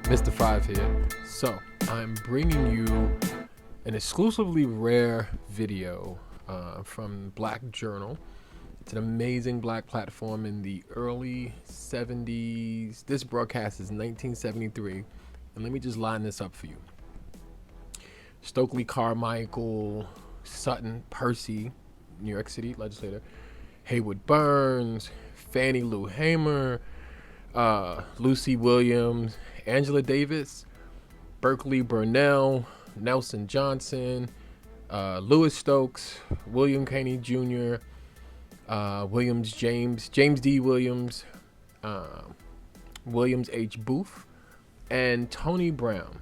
Mr. Five here. So, I'm bringing you an exclusively rare video from Black Journal. It's an amazing Black platform in the early 70s. This broadcast is 1973. And let me just line this up for you. Stokely Carmichael, Sutton, Percy, New York City legislator, Haywood Burns, Fannie Lou Hamer, Lucy Williams, Angela Davis, Berkeley Burnell, Nelson Johnson, Louis Stokes, William Caney Jr., James D. Williams, Williams H. Booth, and Tony Brown.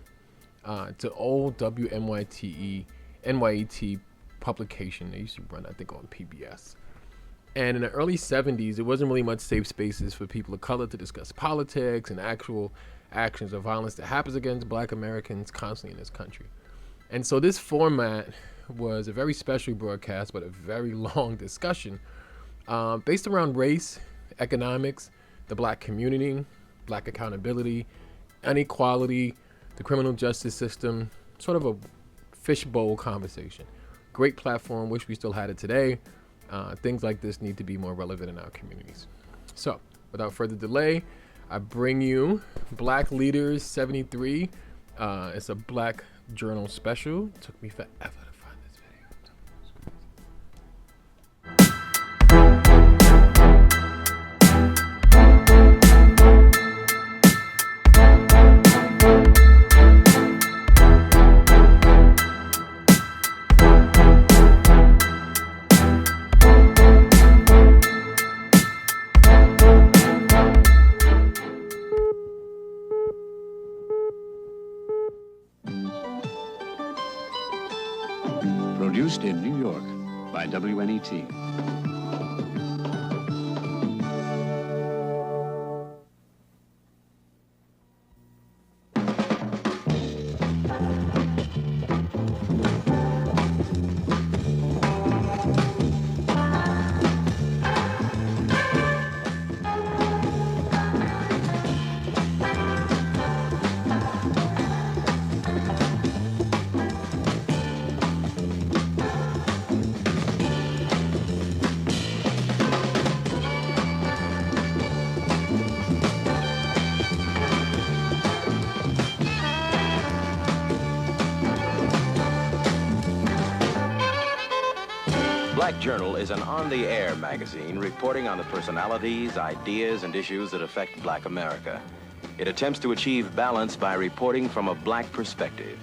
It's an old NYET publication. They used to run, I think, on PBS. And in the early 70s, there wasn't really much safe spaces for people of color to discuss politics and actual actions or violence that happens against Black Americans constantly in this country. And so this format was a very special broadcast, but a very long discussion based around race, economics, the Black community, Black accountability, inequality, the criminal justice system, sort of a fishbowl conversation. Great platform, wish we still had it today. Things like this need to be more relevant in our communities. So, without further delay, I bring you Black Leaders 73. It's a Black Journal special. It took me forever to find this video. Produced in New York by WNET. Black Journal is an on-the-air magazine reporting on the personalities, ideas, and issues that affect Black America. It attempts to achieve balance by reporting from a Black perspective.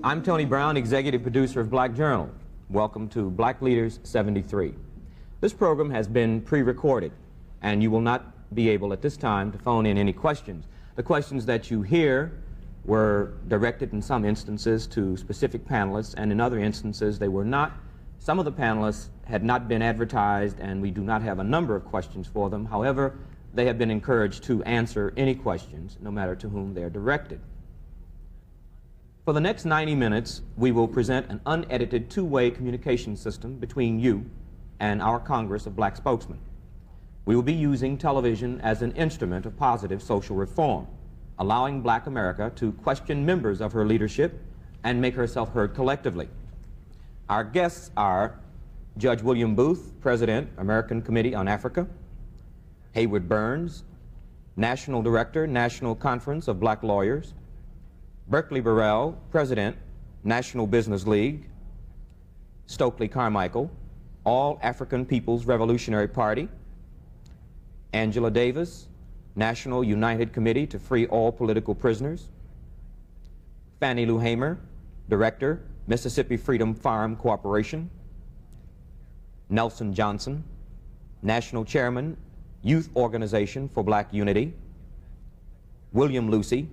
I'm Tony Brown, executive producer of Black Journal. Welcome to Black Leaders 73. This program has been pre-recorded, and you will not be able at this time to phone in any questions. The questions that you hear were directed in some instances to specific panelists, and in other instances they were not. Some of the panelists had not been advertised, and we do not have a number of questions for them. However, they have been encouraged to answer any questions, no matter to whom they are directed. For the next 90 minutes, we will present an unedited two-way communication system between you and our Congress of Black spokesmen. We will be using television as an instrument of positive social reform, allowing Black America to question members of her leadership and make herself heard collectively. Our guests are Judge William Booth, President, American Committee on Africa; Haywood Burns, National Director, National Conference of Black Lawyers; Berkeley Burrell, President, National Business League; Stokely Carmichael, All African People's Revolutionary Party; Angela Davis, National United Committee to Free All Political Prisoners; Fannie Lou Hamer, Director, Mississippi Freedom Farm Corporation; Nelson Johnson, National Chairman, Youth Organization for Black Unity; William Lucy,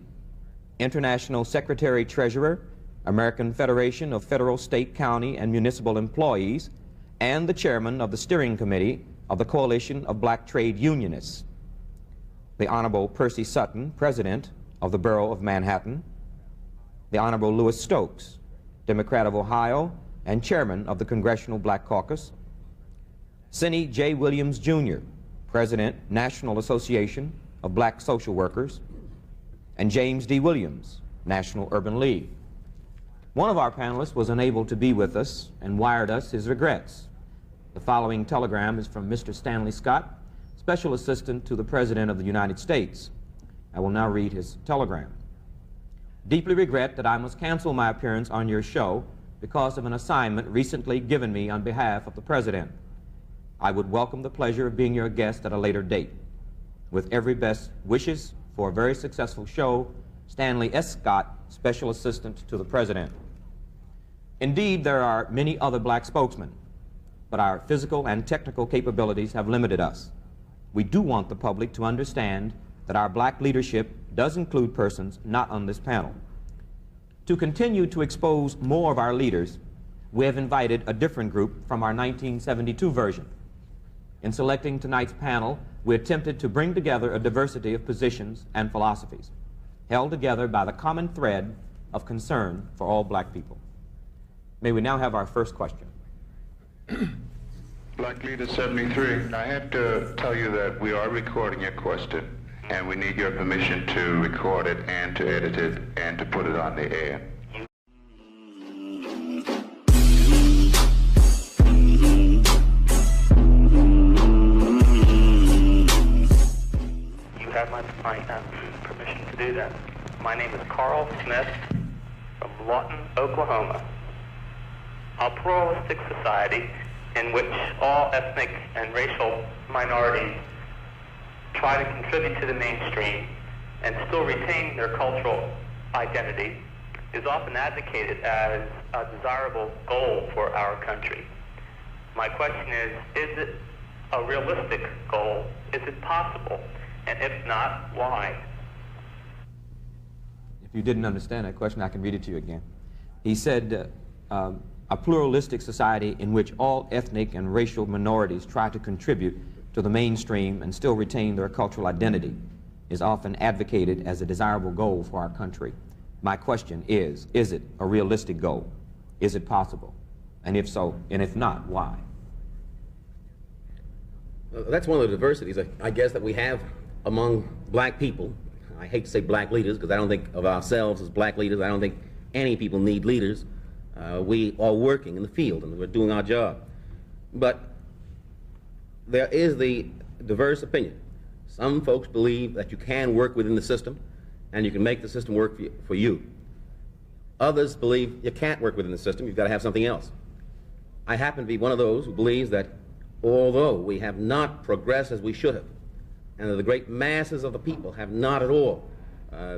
International Secretary-Treasurer, American Federation of Federal, State, County, and Municipal Employees, and the chairman of the steering committee of the Coalition of Black Trade Unionists, the Honorable Percy Sutton, president of the Borough of Manhattan, the Honorable Louis Stokes, Democrat of Ohio and chairman of the Congressional Black Caucus, Sidney J. Williams, Jr., president, National Association of Black Social Workers, and James D. Williams, National Urban League. One of our panelists was unable to be with us and wired us his regrets. The following telegram is from Mr. Stanley Scott, Special Assistant to the President of the United States. I will now read his telegram. Deeply regret that I must cancel my appearance on your show because of an assignment recently given me on behalf of the President. I would welcome the pleasure of being your guest at a later date. With every best wishes for a very successful show, Stanley S. Scott, Special Assistant to the President. Indeed, there are many other black spokesmen, but our physical and technical capabilities have limited us. We do want the public to understand that our black leadership does include persons not on this panel. To continue to expose more of our leaders, we have invited a different group from our 1972 version. In selecting tonight's panel, we attempted to bring together a diversity of positions and philosophies, held together by the common thread of concern for all black people. May we now have our first question. Black Leader 73, I have to tell you that we are recording your question, and we need your permission to record it and to edit it and to put it on the air. You have my permission to do that. My name is Carl Smith from Lawton, Oklahoma. A pluralistic society in which all ethnic and racial minorities try to contribute to the mainstream and still retain their cultural identity is often advocated as a desirable goal for our country. My question is it a realistic goal? Is it possible? And if not, why? If you didn't understand that question, I can read it to you again. He said, a pluralistic society in which all ethnic and racial minorities try to contribute to the mainstream and still retain their cultural identity is often advocated as a desirable goal for our country. My question is it a realistic goal? Is it possible? And if so, and if not, why? That's one of the diversities, I guess, that we have among black people. I hate to say black leaders because I don't think of ourselves as black leaders. I don't think any people need leaders. We are working in the field and we're doing our job. But there is the diverse opinion. Some folks believe that you can work within the system and you can make the system work for you. Others believe you can't work within the system, you've got to have something else. I happen to be one of those who believes that although we have not progressed as we should have, and that the great masses of the people have not at all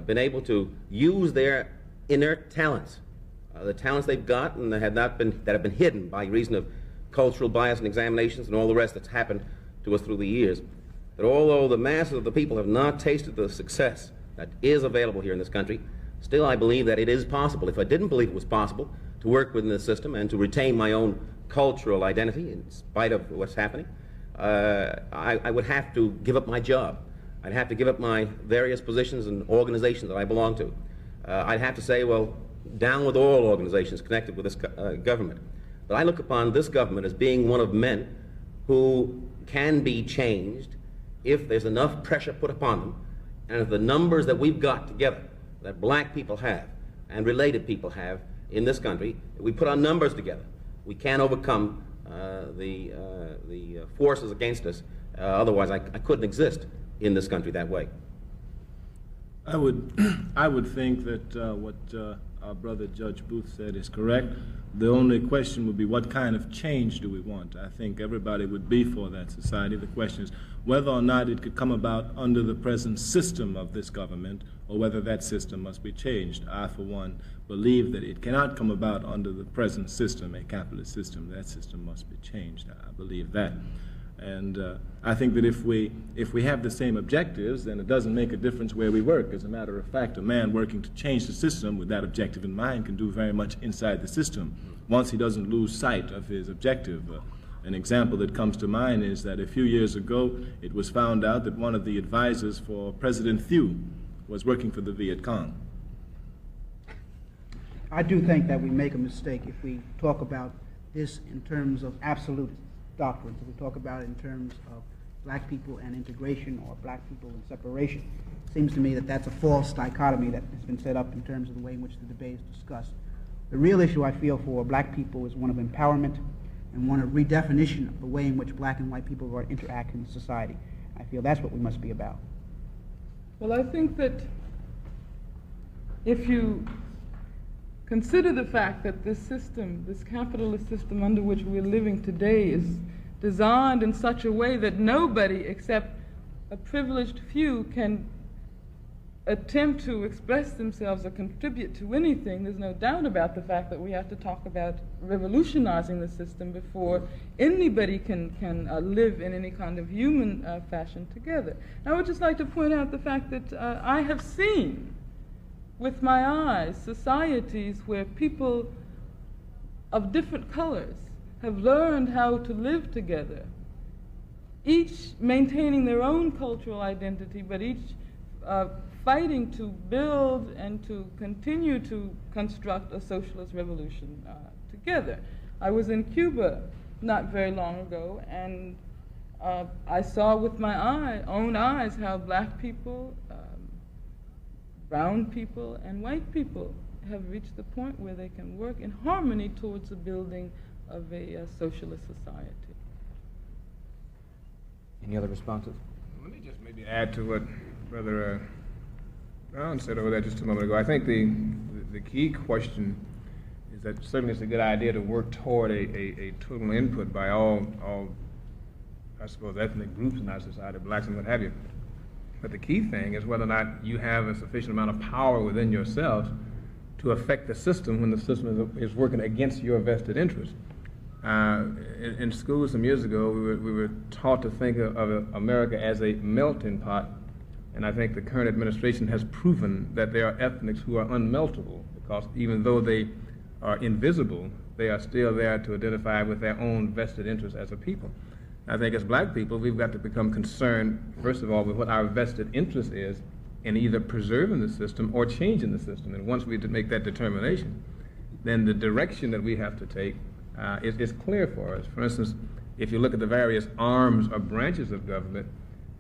been able to use their inert talents, the talents they've got and that have been hidden by reason of cultural bias and examinations and all the rest that's happened to us through the years, that although the masses of the people have not tasted the success that is available here in this country, still I believe that it is possible, if I didn't believe it was possible, to work within the system and to retain my own cultural identity in spite of what's happening. I would have to give up my job. I'd have to give up my various positions and organizations that I belong to. I'd have to say, well, down with all organizations connected with this government. But I look upon this government as being one of men who can be changed if there's enough pressure put upon them, and if the numbers that we've got together, that black people have and related people have in this country, if we put our numbers together, we can overcome the forces against us. Otherwise, I couldn't exist in this country that way. I would think that what our brother Judge Booth said is correct. The only question would be, what kind of change do we want? I think everybody would be for that society. The question is whether or not it could come about under the present system of this government, or whether that system must be changed. I, for one, believe that it cannot come about under the present system, a capitalist system. That system must be changed. I believe that. And I think that if we have the same objectives, then it doesn't make a difference where we work. As a matter of fact, a man working to change the system with that objective in mind can do very much inside the system, once he doesn't lose sight of his objective. An example that comes to mind is that a few years ago, it was found out that one of the advisors for President Thieu was working for the Viet Cong. I do think that we make a mistake if we talk about this in terms of absolute doctrines, if we talk about it in terms of black people and integration or black people and separation. It seems to me that that's a false dichotomy that has been set up in terms of the way in which the debate is discussed. The real issue I feel for black people is one of empowerment and one of redefinition of the way in which black and white people are interacting in society. I feel that's what we must be about. Well, I think that if you consider the fact that this system, this capitalist system under which we're living today, is designed in such a way that nobody except a privileged few can attempt to express themselves or contribute to anything, there's no doubt about the fact that we have to talk about revolutionizing the system before anybody can live in any kind of human fashion together. I would just like to point out the fact that I have seen with my eyes societies where people of different colors have learned how to live together, each maintaining their own cultural identity, but each fighting to build and to continue to construct a socialist revolution together. I was in Cuba not very long ago, and I saw with my own eyes how black people, brown people, and white people have reached the point where they can work in harmony towards the building of a socialist society. Any other responses? Let me just maybe add to what Brother Brown said over there just a moment ago. I think the key question is that certainly it's a good idea to work toward a total input by all, I suppose, ethnic groups in our society, blacks and what have you. But the key thing is whether or not you have a sufficient amount of power within yourself to affect the system when the system is working against your vested interest. In school some years ago, we were taught to think of America as a melting pot, and I think the current administration has proven that there are ethnics who are unmeltable, because even though they are invisible, they are still there to identify with their own vested interests as a people. I think as black people, we've got to become concerned, first of all, with what our vested interest is in either preserving the system or changing the system. And once we make that determination, then the direction that we have to take is clear for us. For instance, if you look at the various arms or branches of government,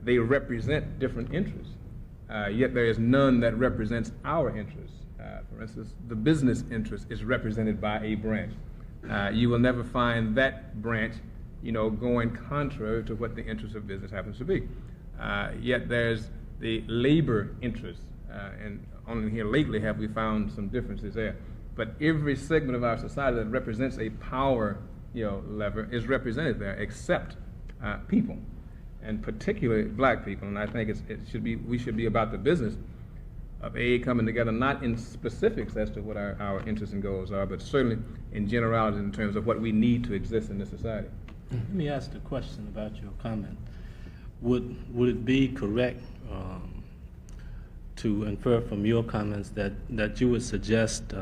they represent different interests, yet there is none that represents our interests. For instance, the business interest is represented by a branch. You will never find that branch going contrary to what the interest of business happens to be. Yet there's the labor interest, and only here lately have we found some differences there. But every segment of our society that represents a power lever is represented there, except people, and particularly black people. And I think we should be about the business of coming together, not in specifics as to what our interests and goals are, but certainly in generalities in terms of what we need to exist in this society. Let me ask a question about your comment. Would it be correct to infer from your comments that you would suggest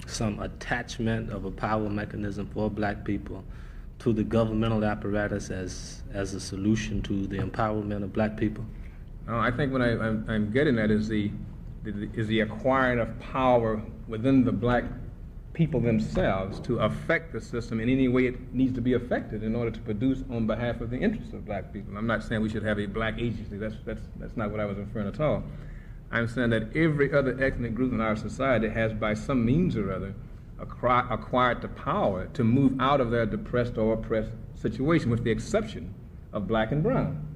some attachment of a power mechanism for black people to the governmental apparatus as a solution to the empowerment of black people? I think what I'm getting at is the acquiring of power within the black people themselves to affect the system in any way it needs to be affected in order to produce on behalf of the interests of black people. I'm not saying we should have a black agency. That's not what I was referring at all. I'm saying that every other ethnic group in our society has, by some means or other, acquired the power to move out of their depressed or oppressed situation, with the exception of black and brown.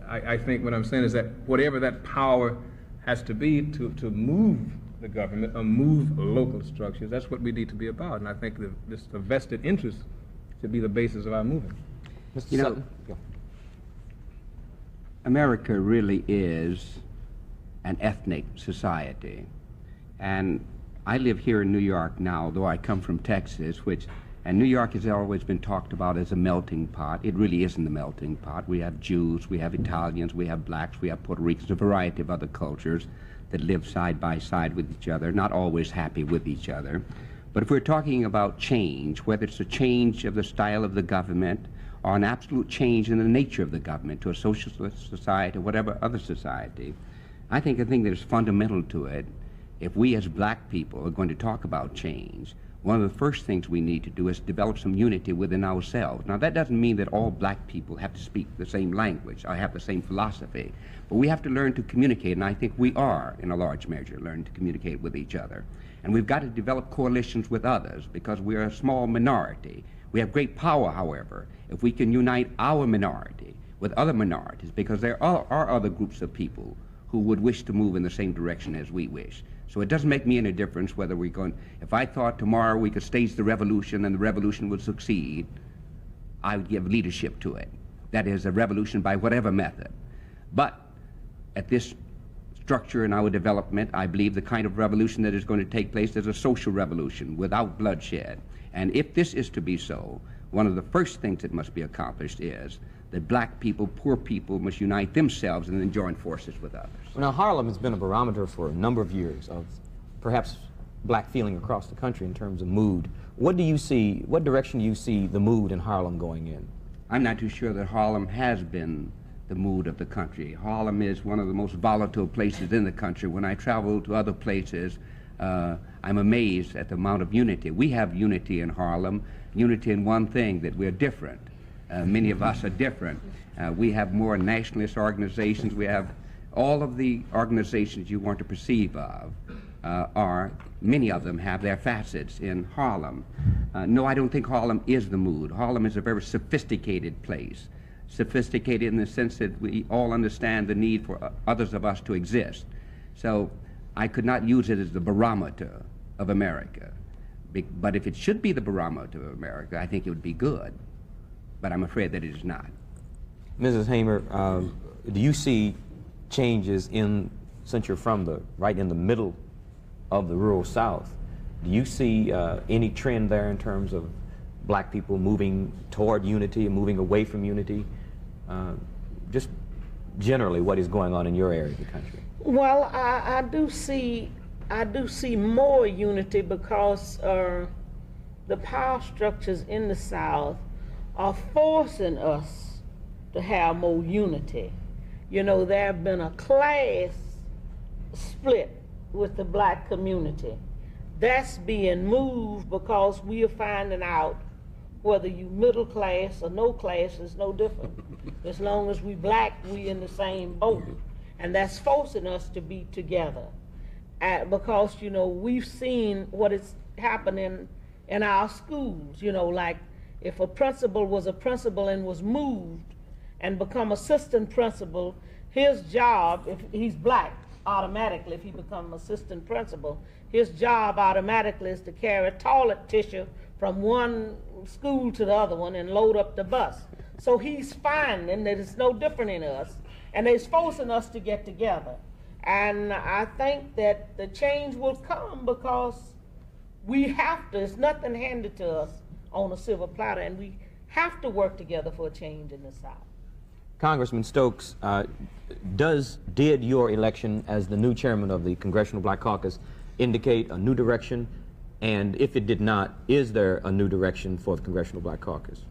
I think what I'm saying is that whatever that power has to be to move the government or move local structures, that's what we need to be about. And I think the vested interest should be the basis of our movement. Mr. Sutton. America really is an ethnic society. And I live here in New York now, though I come from Texas, and New York has always been talked about as a melting pot. It really isn't a melting pot. We have Jews, we have Italians, we have blacks, we have Puerto Ricans, a variety of other cultures that live side by side with each other, not always happy with each other. But if we're talking about change, whether it's a change of the style of the government or an absolute change in the nature of the government to a socialist society or whatever other society, I think a thing that is fundamental to it, if we as black people are going to talk about change, one of the first things we need to do is develop some unity within ourselves. Now, that doesn't mean that all black people have to speak the same language or have the same philosophy, but we have to learn to communicate, and I think we are, in a large measure, learning to communicate with each other. And we've got to develop coalitions with others because we're a small minority. We have great power, however, if we can unite our minority with other minorities, because there are other groups of people who would wish to move in the same direction as we wish. So it doesn't make me any difference whether we're going, if I thought tomorrow we could stage the revolution and the revolution would succeed, I would give leadership to it. That is, a revolution by whatever method. But at this structure in our development, I believe the kind of revolution that is going to take place is a social revolution without bloodshed. And if this is to be so, one of the first things that must be accomplished is that black people, poor people, must unite themselves and then join forces with others. Well, now, Harlem has been a barometer for a number of years of perhaps black feeling across the country in terms of mood. What do you see, what direction do you see the mood in Harlem going in? I'm not too sure that Harlem has been the mood of the country. Harlem is one of the most volatile places in the country. When I travel to other places, I'm amazed at the amount of unity. We have unity in Harlem, unity in one thing, that we're different. Many of us are different. We have more nationalist organizations. We have all of the organizations you want to perceive of many of them have their facets in Harlem. No, I don't think Harlem is the mood. Harlem is a very sophisticated place. Sophisticated in the sense that we all understand the need for others of us to exist. So I could not use it as the barometer of America. But if it should be the barometer of America, I think it would be good. But I'm afraid that it is not. Mrs. Hamer, do you see changes in, since you're from right in the middle of the rural South, do you see any trend there in terms of black people moving toward unity and moving away from unity? Just generally, what is going on in your area of the country? Well, I do see more unity because the power structures in the South are forcing us to have more unity. You know, there have been a class split with the black community. That's being moved because we are finding out whether you middle class or no class is no different. As long as we black, we in the same boat. And that's forcing us to be together. Because, you know, we've seen what is happening in our schools. You know, like if a principal was a principal and was moved and become assistant principal, his job, if he's black, automatically, if he becomes assistant principal, his job automatically is to carry toilet tissue from one school to the other one and load up the bus. So he's finding that it's no different in us, and it's forcing us to get together. And I think that the change will come because we have to, it's nothing handed to us on a silver platter, and we have to work together for a change in the South. Congressman Stokes, did your election as the new chairman of the Congressional Black Caucus indicate a new direction? And if it did not, is there a new direction for the Congressional Black Caucus?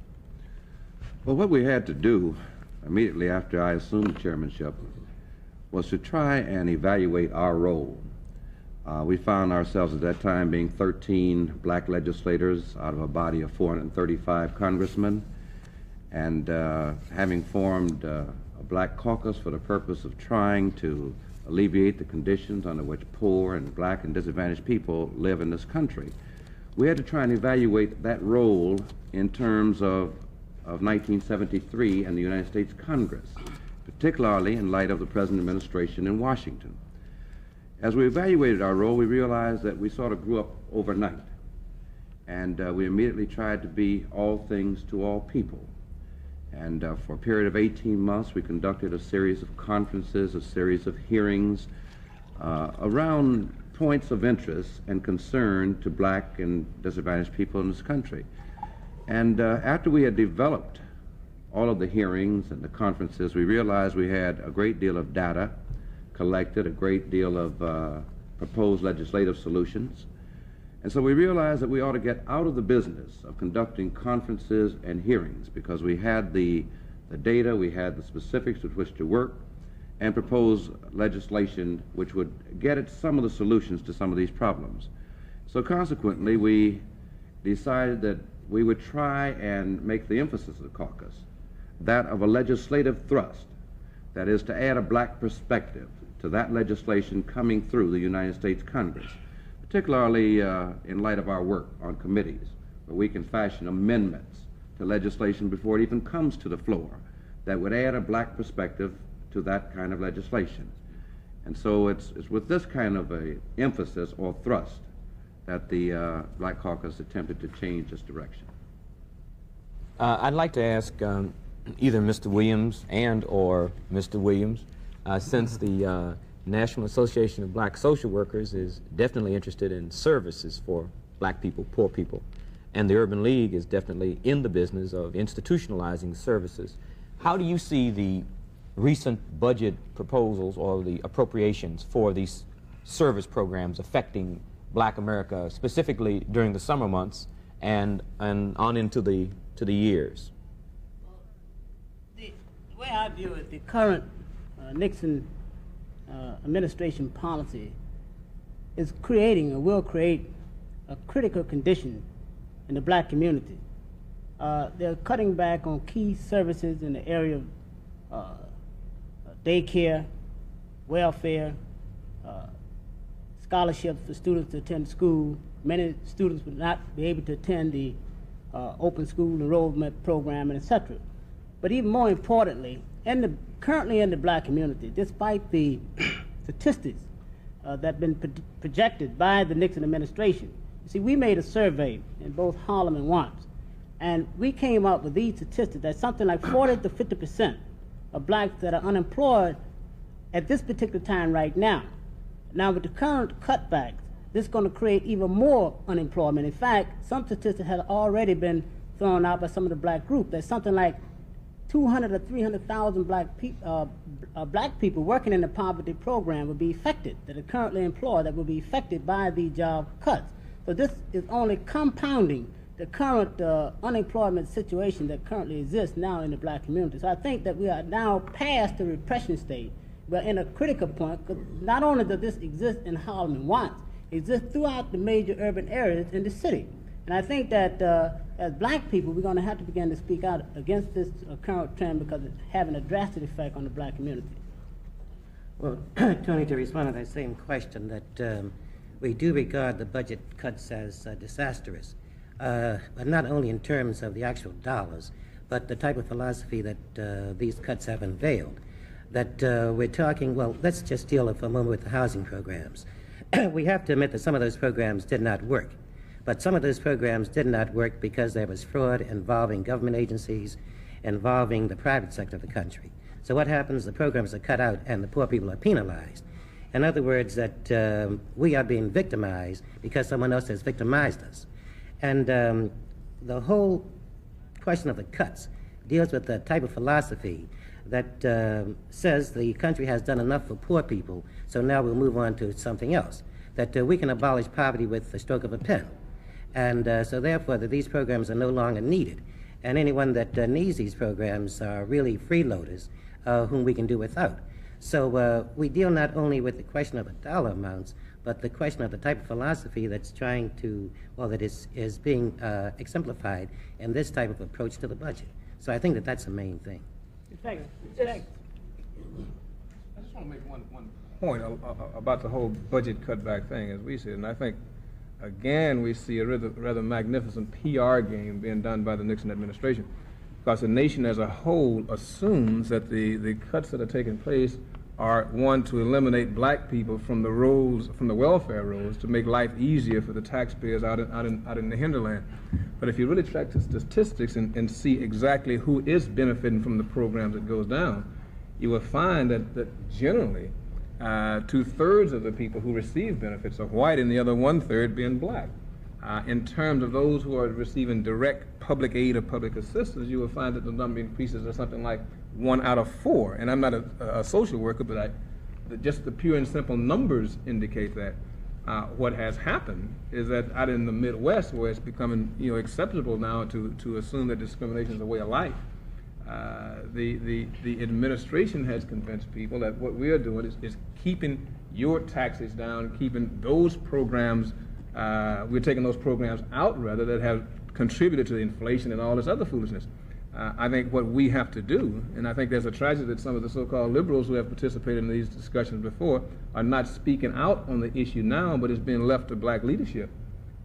Well, what we had to do immediately after I assumed the chairmanship was to try and evaluate our role. We found ourselves at that time being 13 black legislators out of a body of 435 congressmen, and having formed a black caucus for the purpose of trying to alleviate the conditions under which poor and black and disadvantaged people live in this country. We had to try and evaluate that role in terms of 1973 and the United States Congress, particularly in light of the present administration in Washington. As we evaluated our role, we realized that we sort of grew up overnight, and we immediately tried to be all things to all people. And for a period of 18 months, we conducted a series of conferences, a series of hearings around points of interest and concern to black and disadvantaged people in this country. And after we had developed all of the hearings and the conferences, we realized we had a great deal of data collected, a great deal of proposed legislative solutions. And so we realized that we ought to get out of the business of conducting conferences and hearings, because we had the data, we had the specifics with which to work, and propose legislation which would get at some of the solutions to some of these problems. So consequently, we decided that we would try and make the emphasis of the caucus that of a legislative thrust, that is, to add a black perspective to that legislation coming through the United States Congress, particularly in light of our work on committees, where we can fashion amendments to legislation before it even comes to the floor that would add a black perspective to that kind of legislation. And so it's with this kind of a emphasis or thrust that the Black Caucus attempted to change its direction. I'd like to ask either Mr. Williams and or Mr. Williams, since the National Association of Black Social Workers is definitely interested in services for black people, poor people, and the Urban League is definitely in the business of institutionalizing services. How do you see the recent budget proposals or the appropriations for these service programs affecting Black America, specifically during the summer months and on into the years? The way I view it, the current Nixon administration policy is creating or will create a critical condition in the black community. They're cutting back on key services in the area of daycare, welfare, scholarships for students to attend school. Many students would not be able to attend the open school enrollment program, and etc. But even more importantly, currently in the black community, despite the statistics that have been projected by the Nixon administration, you see, we made a survey in both Harlem and Watts, and we came up with these statistics that something like 40 to 50% of blacks that are unemployed at this particular time right now. Now, with the current cutbacks, this is going to create even more unemployment. In fact, some statistics had already been thrown out by some of the black groups that something like 200 to 300,000 black people working in the poverty program will be affected, that are currently employed, that will be affected by the job cuts. So this is only compounding the current unemployment situation that currently exists now in the black community. So I think that we are now past the repression stage. We're in a critical point, because not only does this exist in Harlem and Watts, it exists throughout the major urban areas in the city. And I think that as black people, we're going to have to begin to speak out against this current trend, because it's having a drastic effect on the black community. Well, Tony, to respond to that same question, that we do regard the budget cuts as disastrous, but not only in terms of the actual dollars, but the type of philosophy that these cuts have unveiled. That we're talking, well, let's just deal for a moment with the housing programs. We have to admit that some of those programs did not work. But some of those programs did not work because there was fraud involving government agencies, involving the private sector of the country. So what happens? The programs are cut out and the poor people are penalized. In other words, that we are being victimized because someone else has victimized us. And the whole question of the cuts deals with the type of philosophy that says the country has done enough for poor people, so now we'll move on to something else. That we can abolish poverty with the stroke of a pen. And so therefore that these programs are no longer needed. And anyone that needs these programs are really freeloaders whom we can do without. So we deal not only with the question of the dollar amounts, but the question of the type of philosophy that's trying to, well, that is being exemplified in this type of approach to the budget. So I think that that's the main thing. I just want to make one point about the whole budget cutback thing, as we see it. And I think, again, we see a rather magnificent PR game being done by the Nixon administration, because the nation as a whole assumes that the cuts that are taking place are, one, to eliminate black people from the rolls, from the welfare rolls, to make life easier for the taxpayers out in the hinterland. But if you really track the statistics and see exactly who is benefiting from the programs that goes down, you will find that generally 2/3 of the people who receive benefits are white, and the other 1/3 being black. In terms of those who are receiving direct public aid or public assistance, you will find that the number increases to something like 1 out of 4. And I'm not a social worker, but just the pure and simple numbers indicate that. What has happened is that out in the Midwest, where it's becoming acceptable now to assume that discrimination is a way of life, the administration has convinced people that what we are doing is keeping your taxes down, keeping those programs, we're taking those programs out rather that have contributed to the inflation and all this other foolishness. I think what we have to do, and I think there's a tragedy that some of the so-called liberals who have participated in these discussions before are not speaking out on the issue now, but it's being left to black leadership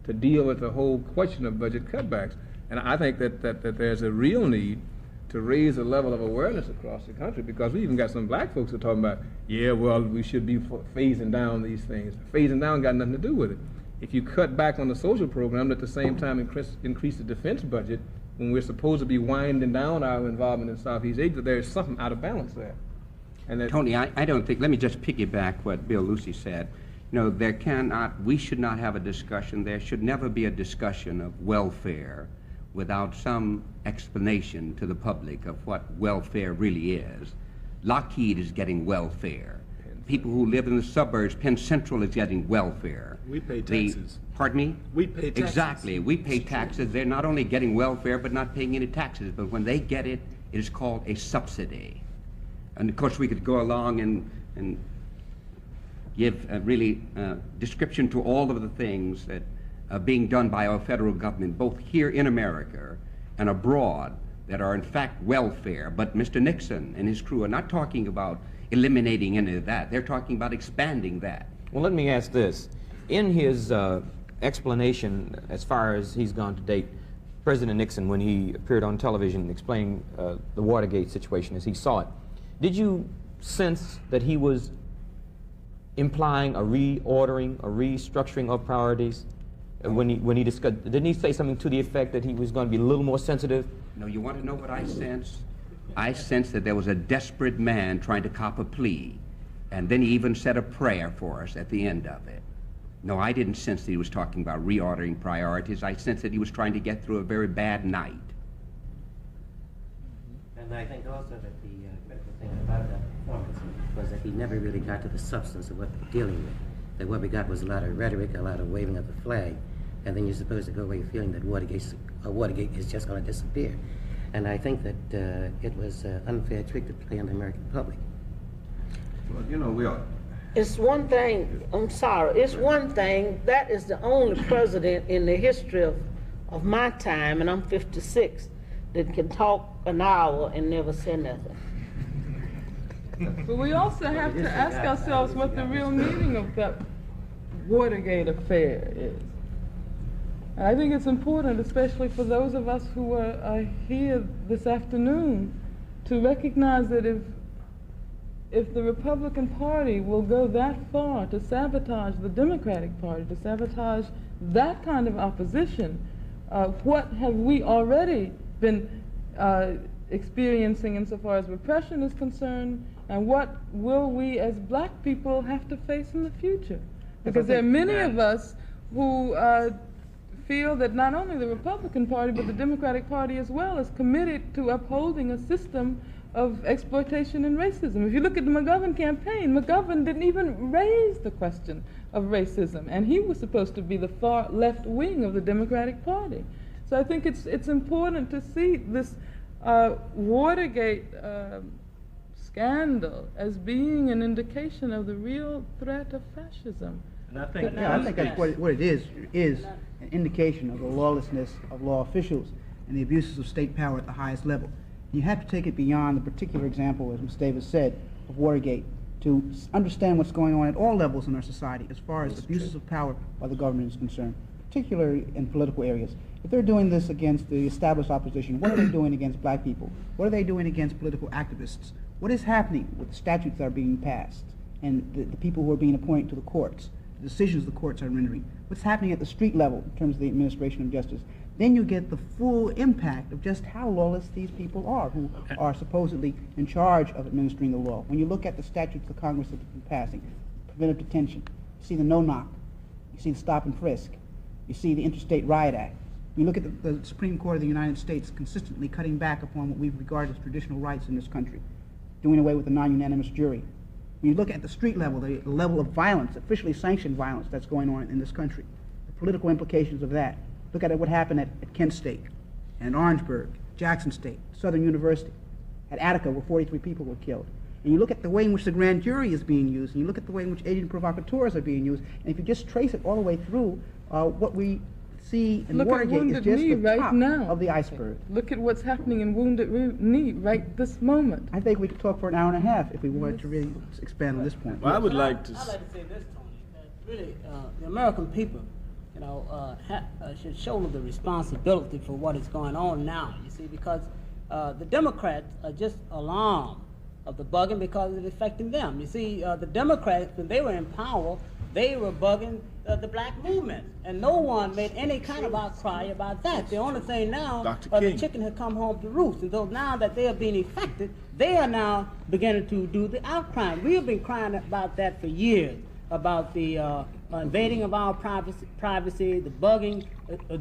to deal with the whole question of budget cutbacks. And I think that there's a real need to raise the level of awareness across the country, because we even got some black folks who are talking about, yeah, well, we should be phasing down these things. Phasing down got nothing to do with it. If you cut back on the social program, at the same time increase the defense budget, when we're supposed to be winding down our involvement in Southeast Asia, there's something out of balance there. And Tony, I don't think, let me just piggyback what Bill Lucy said. We should not have a discussion, there should never be a discussion of welfare without some explanation to the public of what welfare really is. Lockheed is getting welfare. People who live in the suburbs, Penn Central is getting welfare. We pay taxes. Pardon me? We pay taxes. Exactly. We pay taxes. They're not only getting welfare, but not paying any taxes. But when they get it, it is called a subsidy. And of course, we could go along and give a really description to all of the things that are being done by our federal government, both here in America and abroad, that are in fact welfare. But Mr. Nixon and his crew are not talking about eliminating any of that. They're talking about expanding that. Well, let me ask this. In his explanation, as far as he's gone to date, President Nixon, when he appeared on television explaining the Watergate situation as he saw it, did you sense that he was implying a reordering, a restructuring of priorities? When he discussed, didn't he say something to the effect that he was going to be a little more sensitive? No, you want to know what I sense? I sensed that there was a desperate man trying to cop a plea, and then he even said a prayer for us at the end of it. No, I didn't sense that he was talking about reordering priorities. I sensed that he was trying to get through a very bad night. And I think also that the critical thing about that performance was that he never really got to the substance of what we're dealing with. That what we got was a lot of rhetoric, a lot of waving of the flag, and then you're supposed to go away feeling that Watergate is just going to disappear. And I think that it was an unfair trick to play on the American public. Well, we are. It's one thing, I'm sorry, it's one thing, that is the only president in the history of my time, and I'm 56, that can talk an hour and never say nothing. But we also have to ask ourselves what the real meaning of that Watergate affair is. And I think it's important, especially for those of us who are here this afternoon, to recognize that if the Republican Party will go that far to sabotage the Democratic Party, to sabotage that kind of opposition, what have we already been experiencing insofar as repression is concerned, and what will we as black people have to face in the future? Because there are many of us who feel that not only the Republican Party, but the Democratic Party as well is committed to upholding a system of exploitation and racism. If you look at the McGovern campaign, McGovern didn't even raise the question of racism, and he was supposed to be the far left wing of the Democratic Party. So I think it's important to see this Watergate scandal as being an indication of the real threat of fascism. And I think that's what it is an indication of the lawlessness of law officials and the abuses of state power at the highest level. You have to take it beyond the particular example, as Ms. Davis said, of Watergate, to understand what's going on at all levels in our society as far as abuses of power by the government is concerned, particularly in political areas. If they're doing this against the established opposition, what are they doing against black people? What are they doing against political activists? What is happening with the statutes that are being passed and the people who are being appointed to the courts, the decisions the courts are rendering? What's happening at the street level in terms of the administration of justice? Then you get the full impact of just how lawless these people are, who are supposedly in charge of administering the law. When you look at the statutes the Congress has been passing, preventive detention, you see the no-knock, you see the stop and frisk, you see the Interstate Riot Act. You look at the Supreme Court of the United States consistently cutting back upon what we regard as traditional rights in this country, doing away with the non-unanimous jury, When you look at the street level, the level of violence, officially sanctioned violence that's going on in this country, the political implications of that. Look at what happened at Kent State, and Orangeburg, Jackson State, Southern University, at Attica, where 43 people were killed. And you look at the way in which the grand jury is being used, and you look at the way in which agent provocateurs are being used, and if you just trace it all the way through, what we see in Watergate is just the top of the iceberg. Look at what's happening in Wounded Knee right this moment. I think we could talk for an hour and a half if we wanted to really expand on this point. Well, I would like to... I'd like to say this, Tony, that really the American people, you know, should shoulder the responsibility for what is going on now, you see, because the Democrats are just alarmed of the bugging because it's affecting them. You see, the Democrats, when they were in power, they were bugging the black movement, and no one made any kind of outcry about that. The only thing now, the chicken had come home to roost, and so now that they are being affected, they are now beginning to do the outcry. We have been crying about that for years, about the invading of our privacy, the bugging,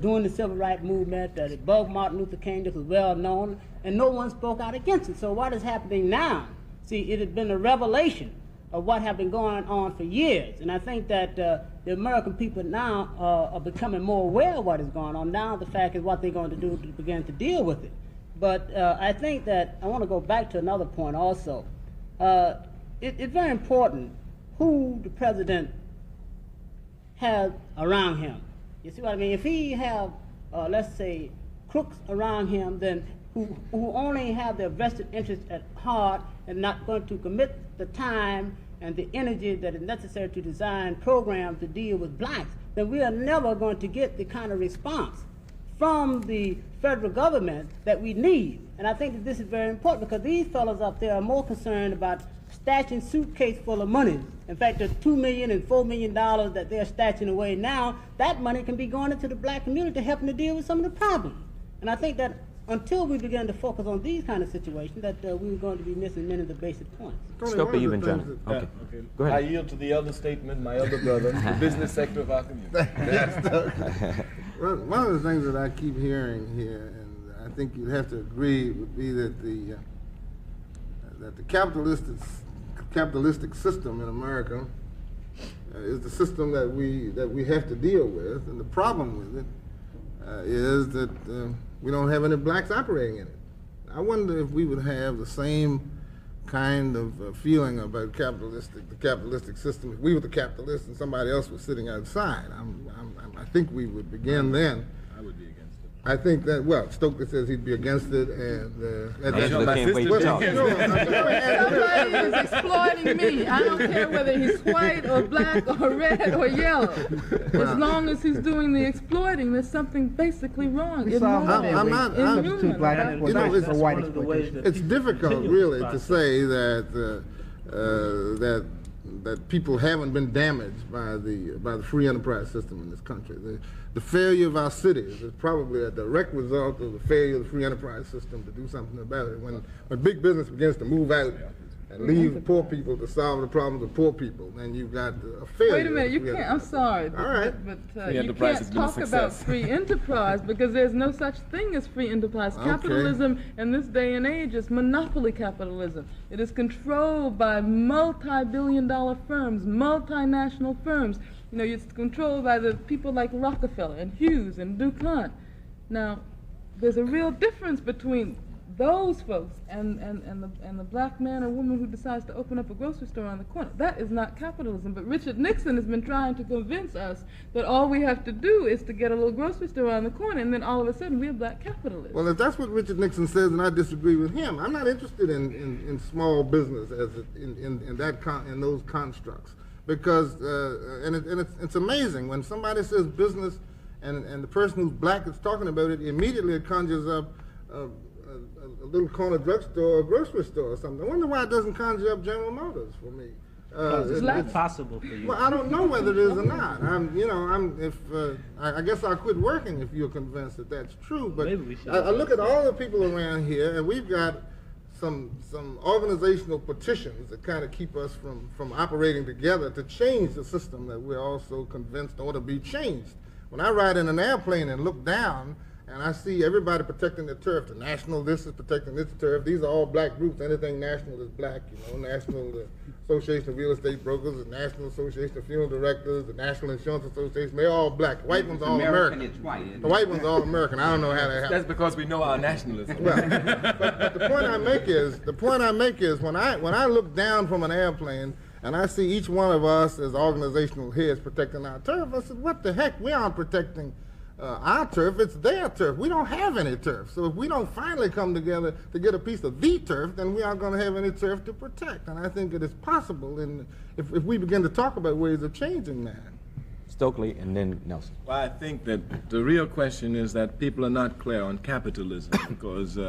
doing the civil rights movement, the bug Martin Luther King, this was well known, and no one spoke out against it. So what is happening now? See, it has been a revelation of what have been going on for years, and I think that the American people now are becoming more aware of what is going on. Now the fact is what they're going to do to begin to deal with it. But I think that I want to go back to another point also. It's very important who the president has around him. You see what I mean? If he have, let's say, crooks around him, then who only have their vested interest at heart and not going to commit the time and the energy that is necessary to design programs to deal with blacks, then we are never going to get the kind of response from the federal government that we need. And I think that this is very important because these fellows up there are more concerned about stashing suitcase full of money. In fact, the $2 million and $4 million that they're stashing away now, that money can be going into the black community helping to deal with some of the problems. And I think that until we begin to focus on these kind of situations, that we're going to be missing many of the basic points. Stokely, you've been trying. Okay. Go ahead. I yield to the elder statesman, my elder brother, the business sector of our community. One of the things that I keep hearing here, and I think you'd have to agree, would be that the capitalistic system in America is the system that we have to deal with, and the problem with it is that we don't have any blacks operating in it. I wonder if we would have the same kind of feeling about the capitalistic system if we were the capitalists and somebody else was sitting outside. I think we would begin then. I would be against it. I think that, well, Stokely says he'd be against it, and Somebody is exploiting me. I don't care whether he's white or black or red or yellow. As long as he's doing the exploiting, there's something basically wrong. It's difficult, really, to say that that people haven't been damaged by the free enterprise system in this country. The failure of our cities is probably a direct result of the failure of the free enterprise system to do something about it. When big business begins to move out and leave poor people to solve the problems of poor people, then you've got a failure. Wait a minute, you can't, I'm sorry, but you can't talk about free enterprise because there's no such thing as free enterprise. Capitalism in this day and age is monopoly capitalism. It is controlled by multi-billion-dollar firms, multinational firms. You know, it's controlled by the people like Rockefeller and Hughes and DuPont. Now, there's a real difference between those folks and the black man or woman who decides to open up a grocery store on the corner. That is not capitalism. But Richard Nixon has been trying to convince us that all we have to do is to get a little grocery store on the corner, and then all of a sudden we're black capitalists. Well, if that's what Richard Nixon says, and I disagree with him, I'm not interested in small business as in those constructs, because it's amazing when somebody says business and the person who's black is talking about it, immediately it conjures up a little corner drugstore or grocery store or something. I wonder why it doesn't conjure up General Motors for me. It's not possible for you. Well, I don't know whether it is or not. I guess I'll quit working if you're convinced that that's true. But I look at all the people around here, and we've got some organizational petitions that kind of keep us from operating together to change the system that we're also convinced ought to be changed. When I ride in an airplane and look down and I see everybody protecting the turf. The national, this is protecting this turf. These are all black groups. Anything national is black, you know. National Association of Real Estate Brokers, the National Association of Funeral Directors, the National Insurance Association, they're all black. White ones are all American. It's white. The white ones are all American. I don't know how that happens. That's because we know our nationalism. Well, but the point I make is, when I look down from an airplane and I see each one of us as organizational heads protecting our turf, I said, what the heck? We aren't protecting our turf, it's their turf. We don't have any turf. So if we don't finally come together to get a piece of the turf, then we aren't going to have any turf to protect. And I think it is possible, if we begin to talk about ways of changing that. Stokely and then Nelson. Well, I think that the real question is that people are not clear on capitalism because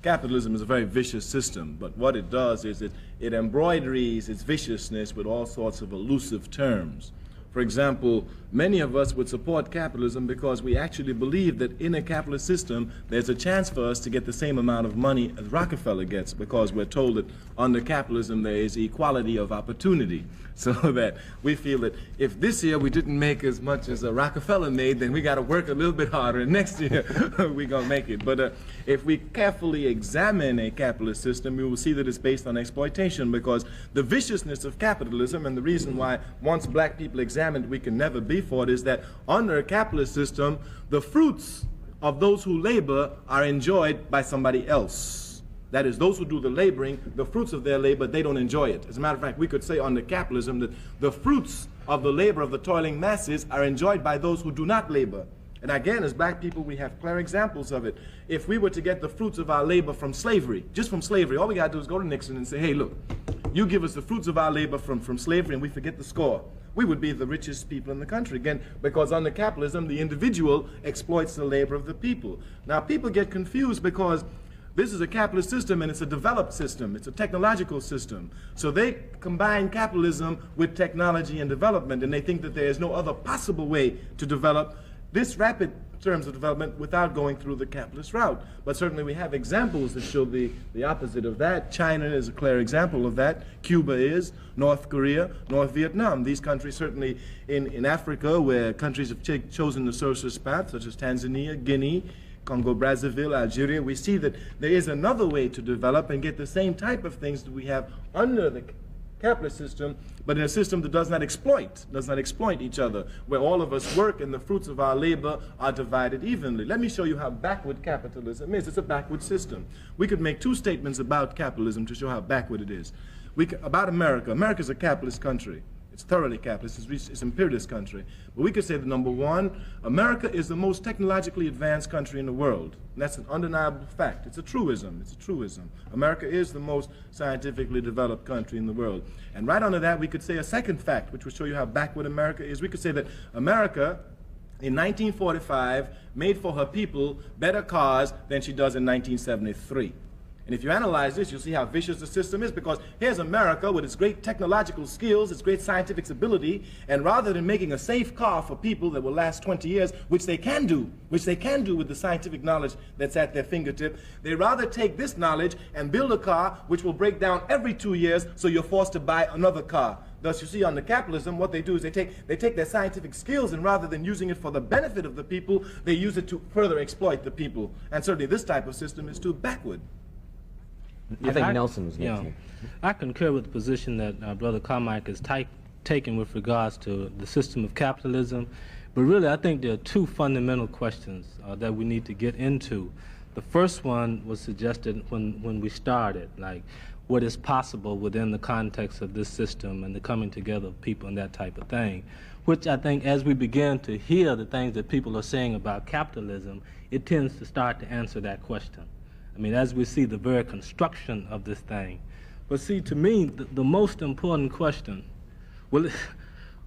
capitalism is a very vicious system, but what it does is it embroideries its viciousness with all sorts of elusive terms. For example, many of us would support capitalism because we actually believe that in a capitalist system, there's a chance for us to get the same amount of money as Rockefeller gets, because we're told that under capitalism there is equality of opportunity. So that we feel that if this year we didn't make as much as Rockefeller made, then we got to work a little bit harder, and next year we're going to make it. But if we carefully examine a capitalist system, we will see that it's based on exploitation, because the viciousness of capitalism, and the reason why once black people examined we can never be for it, is that under a capitalist system, the fruits of those who labor are enjoyed by somebody else. That is, those who do the laboring, the fruits of their labor, they don't enjoy it. As a matter of fact, we could say under capitalism that the fruits of the labor of the toiling masses are enjoyed by those who do not labor. And again, as black people, we have clear examples of it. If we were to get the fruits of our labor from slavery, just from slavery, all we got to do is go to Nixon and say, hey, look, you give us the fruits of our labor from slavery and we forget the score. We would be the richest people in the country, again, because under capitalism, the individual exploits the labor of the people. Now, people get confused because this is a capitalist system and it's a developed system. It's a technological system. So they combine capitalism with technology and development, and they think that there is no other possible way to develop this rapid terms of development without going through the capitalist route. But certainly we have examples that show the opposite of that. China is a clear example of that. Cuba is, North Korea, North Vietnam. These countries certainly in Africa, where countries have chosen the socialist path, such as Tanzania, Guinea, Congo, Brazzaville, Algeria, we see that there is another way to develop and get the same type of things that we have under the capitalist system, but in a system that does not exploit each other, where all of us work and the fruits of our labor are divided evenly. Let me show you how backward capitalism is. It's a backward system. We could make two statements about capitalism to show how backward it is. About America. America is a capitalist country. It's thoroughly capitalist. It's an imperialist country. But we could say that, number one, America is the most technologically advanced country in the world. And that's an undeniable fact. It's a truism. It's a truism. America is the most scientifically developed country in the world. And right under that, we could say a second fact, which will show you how backward America is. We could say that America, in 1945, made for her people better cars than she does in 1973. And if you analyze this, you'll see how vicious the system is, because here's America with its great technological skills, its great scientific ability, and rather than making a safe car for people that will last 20 years, which they can do with the scientific knowledge that's at their fingertip, they rather take this knowledge and build a car which will break down every 2 years, so you're forced to buy another car. Thus, you see, under capitalism, what they do is they take their scientific skills, and rather than using it for the benefit of the people, they use it to further exploit the people. And certainly this type of system is too backward. I think Nelson was next. I concur with the position that Brother Carmichael has taken with regards to the system of capitalism. But really, I think there are two fundamental questions that we need to get into. The first one was suggested when we started, like what is possible within the context of this system and the coming together of people and that type of thing, which I think as we begin to hear the things that people are saying about capitalism, it tends to start to answer that question. I mean, as we see the very construction of this thing. But see, to me, the most important question, well,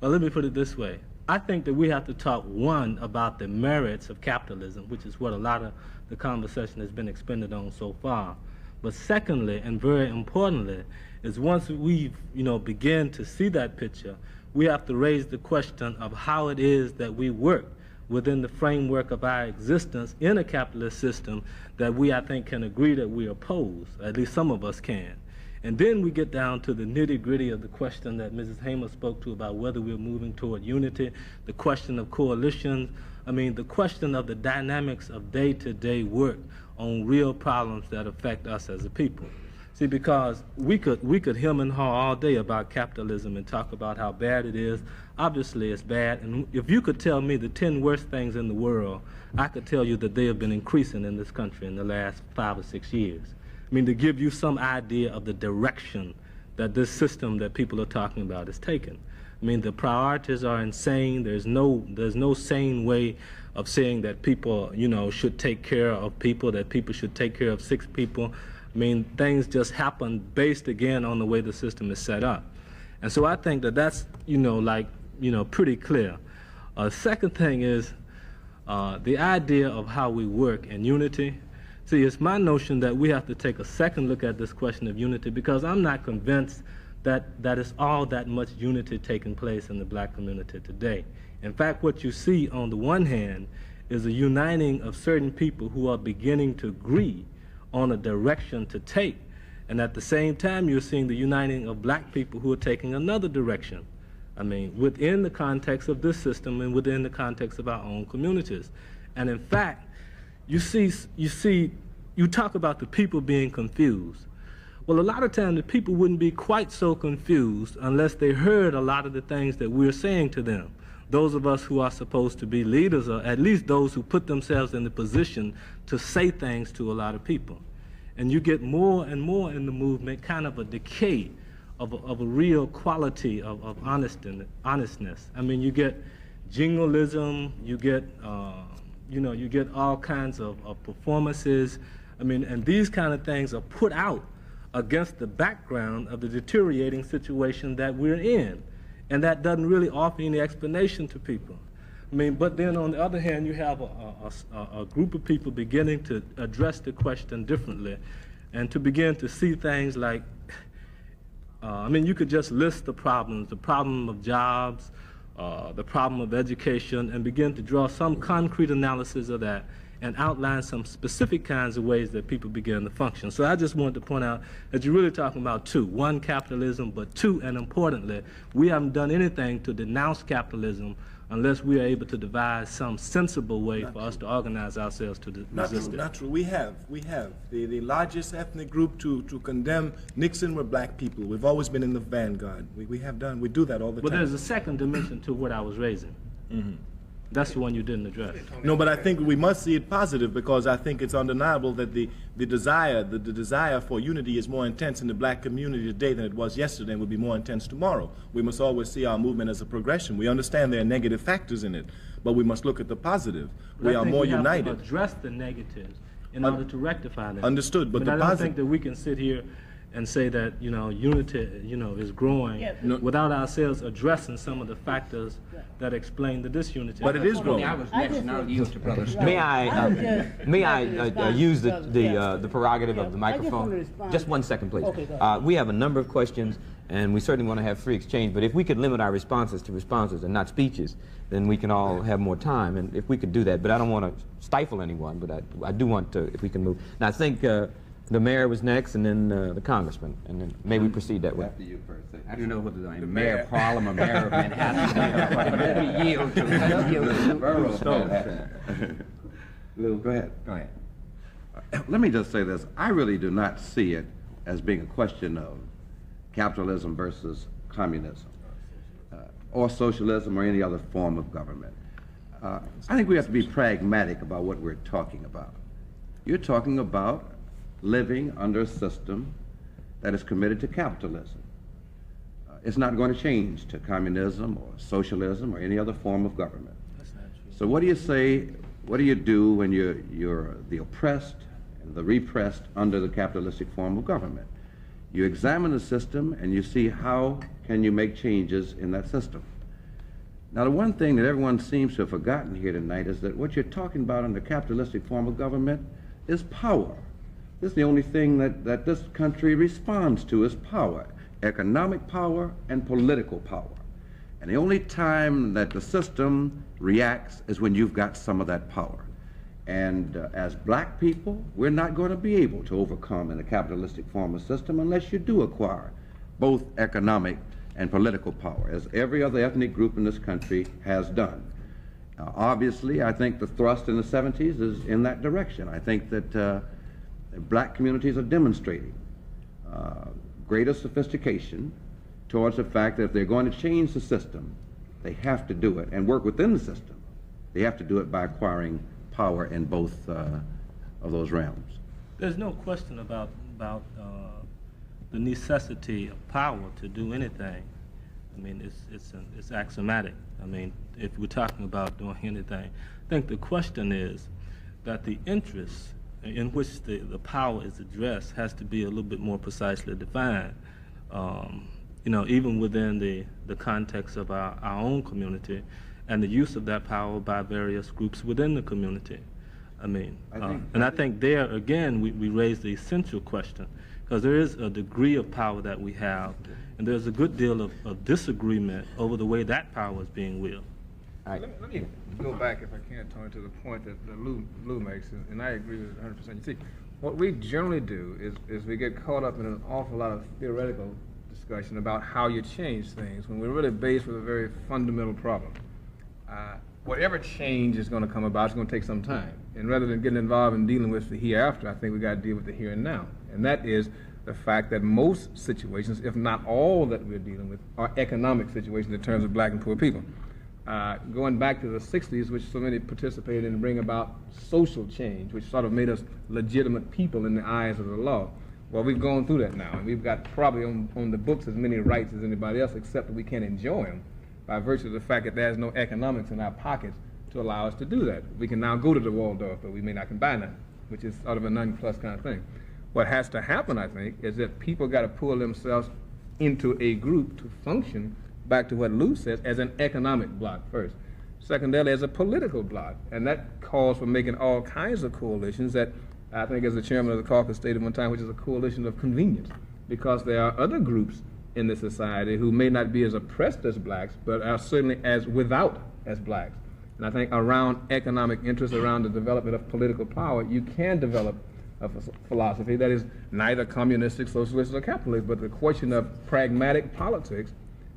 let me put it this way. I think that we have to talk, one, about the merits of capitalism, which is what a lot of the conversation has been expended on so far. But secondly, and very importantly, is once we begin to see that picture, we have to raise the question of how it is that we work within the framework of our existence in a capitalist system that we, I think, can agree that we oppose, at least some of us can. And then we get down to the nitty-gritty of the question that Mrs. Hamer spoke to about whether we're moving toward unity, the question of coalitions, I mean, the question of the dynamics of day-to-day work on real problems that affect us as a people. See, because we could hem and haw all day about capitalism and talk about how bad it is. Obviously, it's bad. And if you could tell me the 10 worst things in the world, I could tell you that they have been increasing in this country in the last 5 or 6 years. I mean, to give you some idea of the direction that this system that people are talking about is taking. I mean, the priorities are insane. There's no sane way of saying that people, you know, should take care of people, that people should take care of sick people. I mean, things just happen based, again, on the way the system is set up. And so I think that that's, you know, like, you know, pretty clear. Second thing is the idea of how we work in unity. See, it's my notion that we have to take a second look at this question of unity, because I'm not convinced that it's all that much unity taking place in the black community today. In fact, what you see on the one hand is a uniting of certain people who are beginning to agree on a direction to take. And at the same time, you're seeing the uniting of black people who are taking another direction. I mean, within the context of this system and within the context of our own communities. And in fact, you talk about the people being confused. Well, a lot of times the people wouldn't be quite so confused unless they heard a lot of the things that we're saying to them. Those of us who are supposed to be leaders, or at least those who put themselves in the position to say things to a lot of people. And you get more and more in the movement kind of a decay of a real quality of honestness. I mean, you get jingoism, you get, you get all kinds of performances. I mean, and these kind of things are put out against the background of the deteriorating situation that we're in. And that doesn't really offer any explanation to people. I mean, but then on the other hand, you have a group of people beginning to address the question differently and to begin to see things like, I mean, you could just list the problems, the problem of jobs, the problem of education, and begin to draw some concrete analysis of that and outline some specific kinds of ways that people begin to function. So I just wanted to point out that you're really talking about two. One, capitalism, but two, and importantly, we haven't done anything to denounce capitalism unless we are able to devise some sensible way for us to organize ourselves to resist it. Not true. We have. The largest ethnic group to condemn Nixon were black people. We've always been in the vanguard. We do that all the time. But there's a second dimension to what I was raising. Mm-hmm. That's the one you didn't address. No, but I think we must see it positive, because I think it's undeniable that the desire for unity is more intense in the black community today than it was yesterday, and will be more intense tomorrow. We must always see our movement as a progression. We understand there are negative factors in it, but we must look at the positive. We are more united. We have to address the negatives in order to rectify them. Understood, but I don't think that we can sit here and say that, you know, unity, you know, is growing without ourselves addressing some of the factors that explain the disunity. But it is growing. I was next, and I'll yield to Brother Stokes. May I use the prerogative of the microphone? Just 1 second, please. Okay, we have a number of questions, and we certainly want to have free exchange, but if we could limit our responses to responses and not speeches, then we can all have more time, and if we could do that. But I don't want to stifle anyone, but I do want to, if we can move. And I think the mayor was next, and then the congressman, and then may we proceed that way. After you, Percy. I don't know whether the mayor of Harlem or mayor of Manhattan, but let me yield to Burrell. Lou, go ahead. Go ahead. Let me just say this. I really do not see it as being a question of capitalism versus communism, or socialism, or any other form of government. I think we have to be pragmatic about what we're talking about. You're talking about living under a system that is committed to capitalism. It's not going to change to communism or socialism or any other form of government. So what do you say, what do you do when you're the oppressed and the repressed under the capitalistic form of government? You examine the system and you see how can you make changes in that system. Now, the one thing that everyone seems to have forgotten here tonight is that what you're talking about in the capitalistic form of government is power. This is the only thing that this country responds to is power, economic power and political power. And the only time that the system reacts is when you've got some of that power. And as black people, we're not going to be able to overcome in a capitalistic form of system unless you do acquire both economic and political power, as every other ethnic group in this country has done. Obviously, I think the thrust in the 70s is in that direction. I think that black communities are demonstrating greater sophistication towards the fact that if they're going to change the system, they have to do it and work within the system. They have to do it by acquiring power in both of those realms. There's no question about the necessity of power to do anything. I mean, it's axiomatic. I mean, if we're talking about doing anything, I think the question is that the interest in which the power is addressed has to be a little bit more precisely defined. You know, even within the context of our own community and the use of that power by various groups within the community. I mean, I think there, again, we raise the essential question, because there is a degree of power that we have, and there's a good deal of disagreement over the way that power is being wielded. Let me go back, if I can, Tony, to the point that Lou makes, and I agree with it 100%. You see, what we generally do is we get caught up in an awful lot of theoretical discussion about how you change things when we're really faced with a very fundamental problem. Whatever change is going to come about, it's going to take some time. And rather than getting involved in dealing with the hereafter, I think we got to deal with the here and now. And that is the fact that most situations, if not all that we're dealing with, are economic situations in terms of black and poor people. Going back to the 60s, which so many participated in to bring about social change, which sort of made us legitimate people in the eyes of the law. Well, we've gone through that now, and we've got probably on the books as many rights as anybody else, except that we can't enjoy them by virtue of the fact that there's no economics in our pockets to allow us to do that. We can now go to the Waldorf, but we may not can buy none, which is sort of a none-plus kind of thing. What has to happen, I think, is that people got to pull themselves into a group to function, back to what Lou says, as an economic bloc first. Secondarily, as a political bloc, and that calls for making all kinds of coalitions that I think, as the chairman of the caucus stated one time, which is a coalition of convenience, because there are other groups in the society who may not be as oppressed as blacks, but are certainly as without as blacks. And I think around economic interests, around the development of political power, you can develop a philosophy that is neither communistic, socialist, or capitalist, but the question of pragmatic politics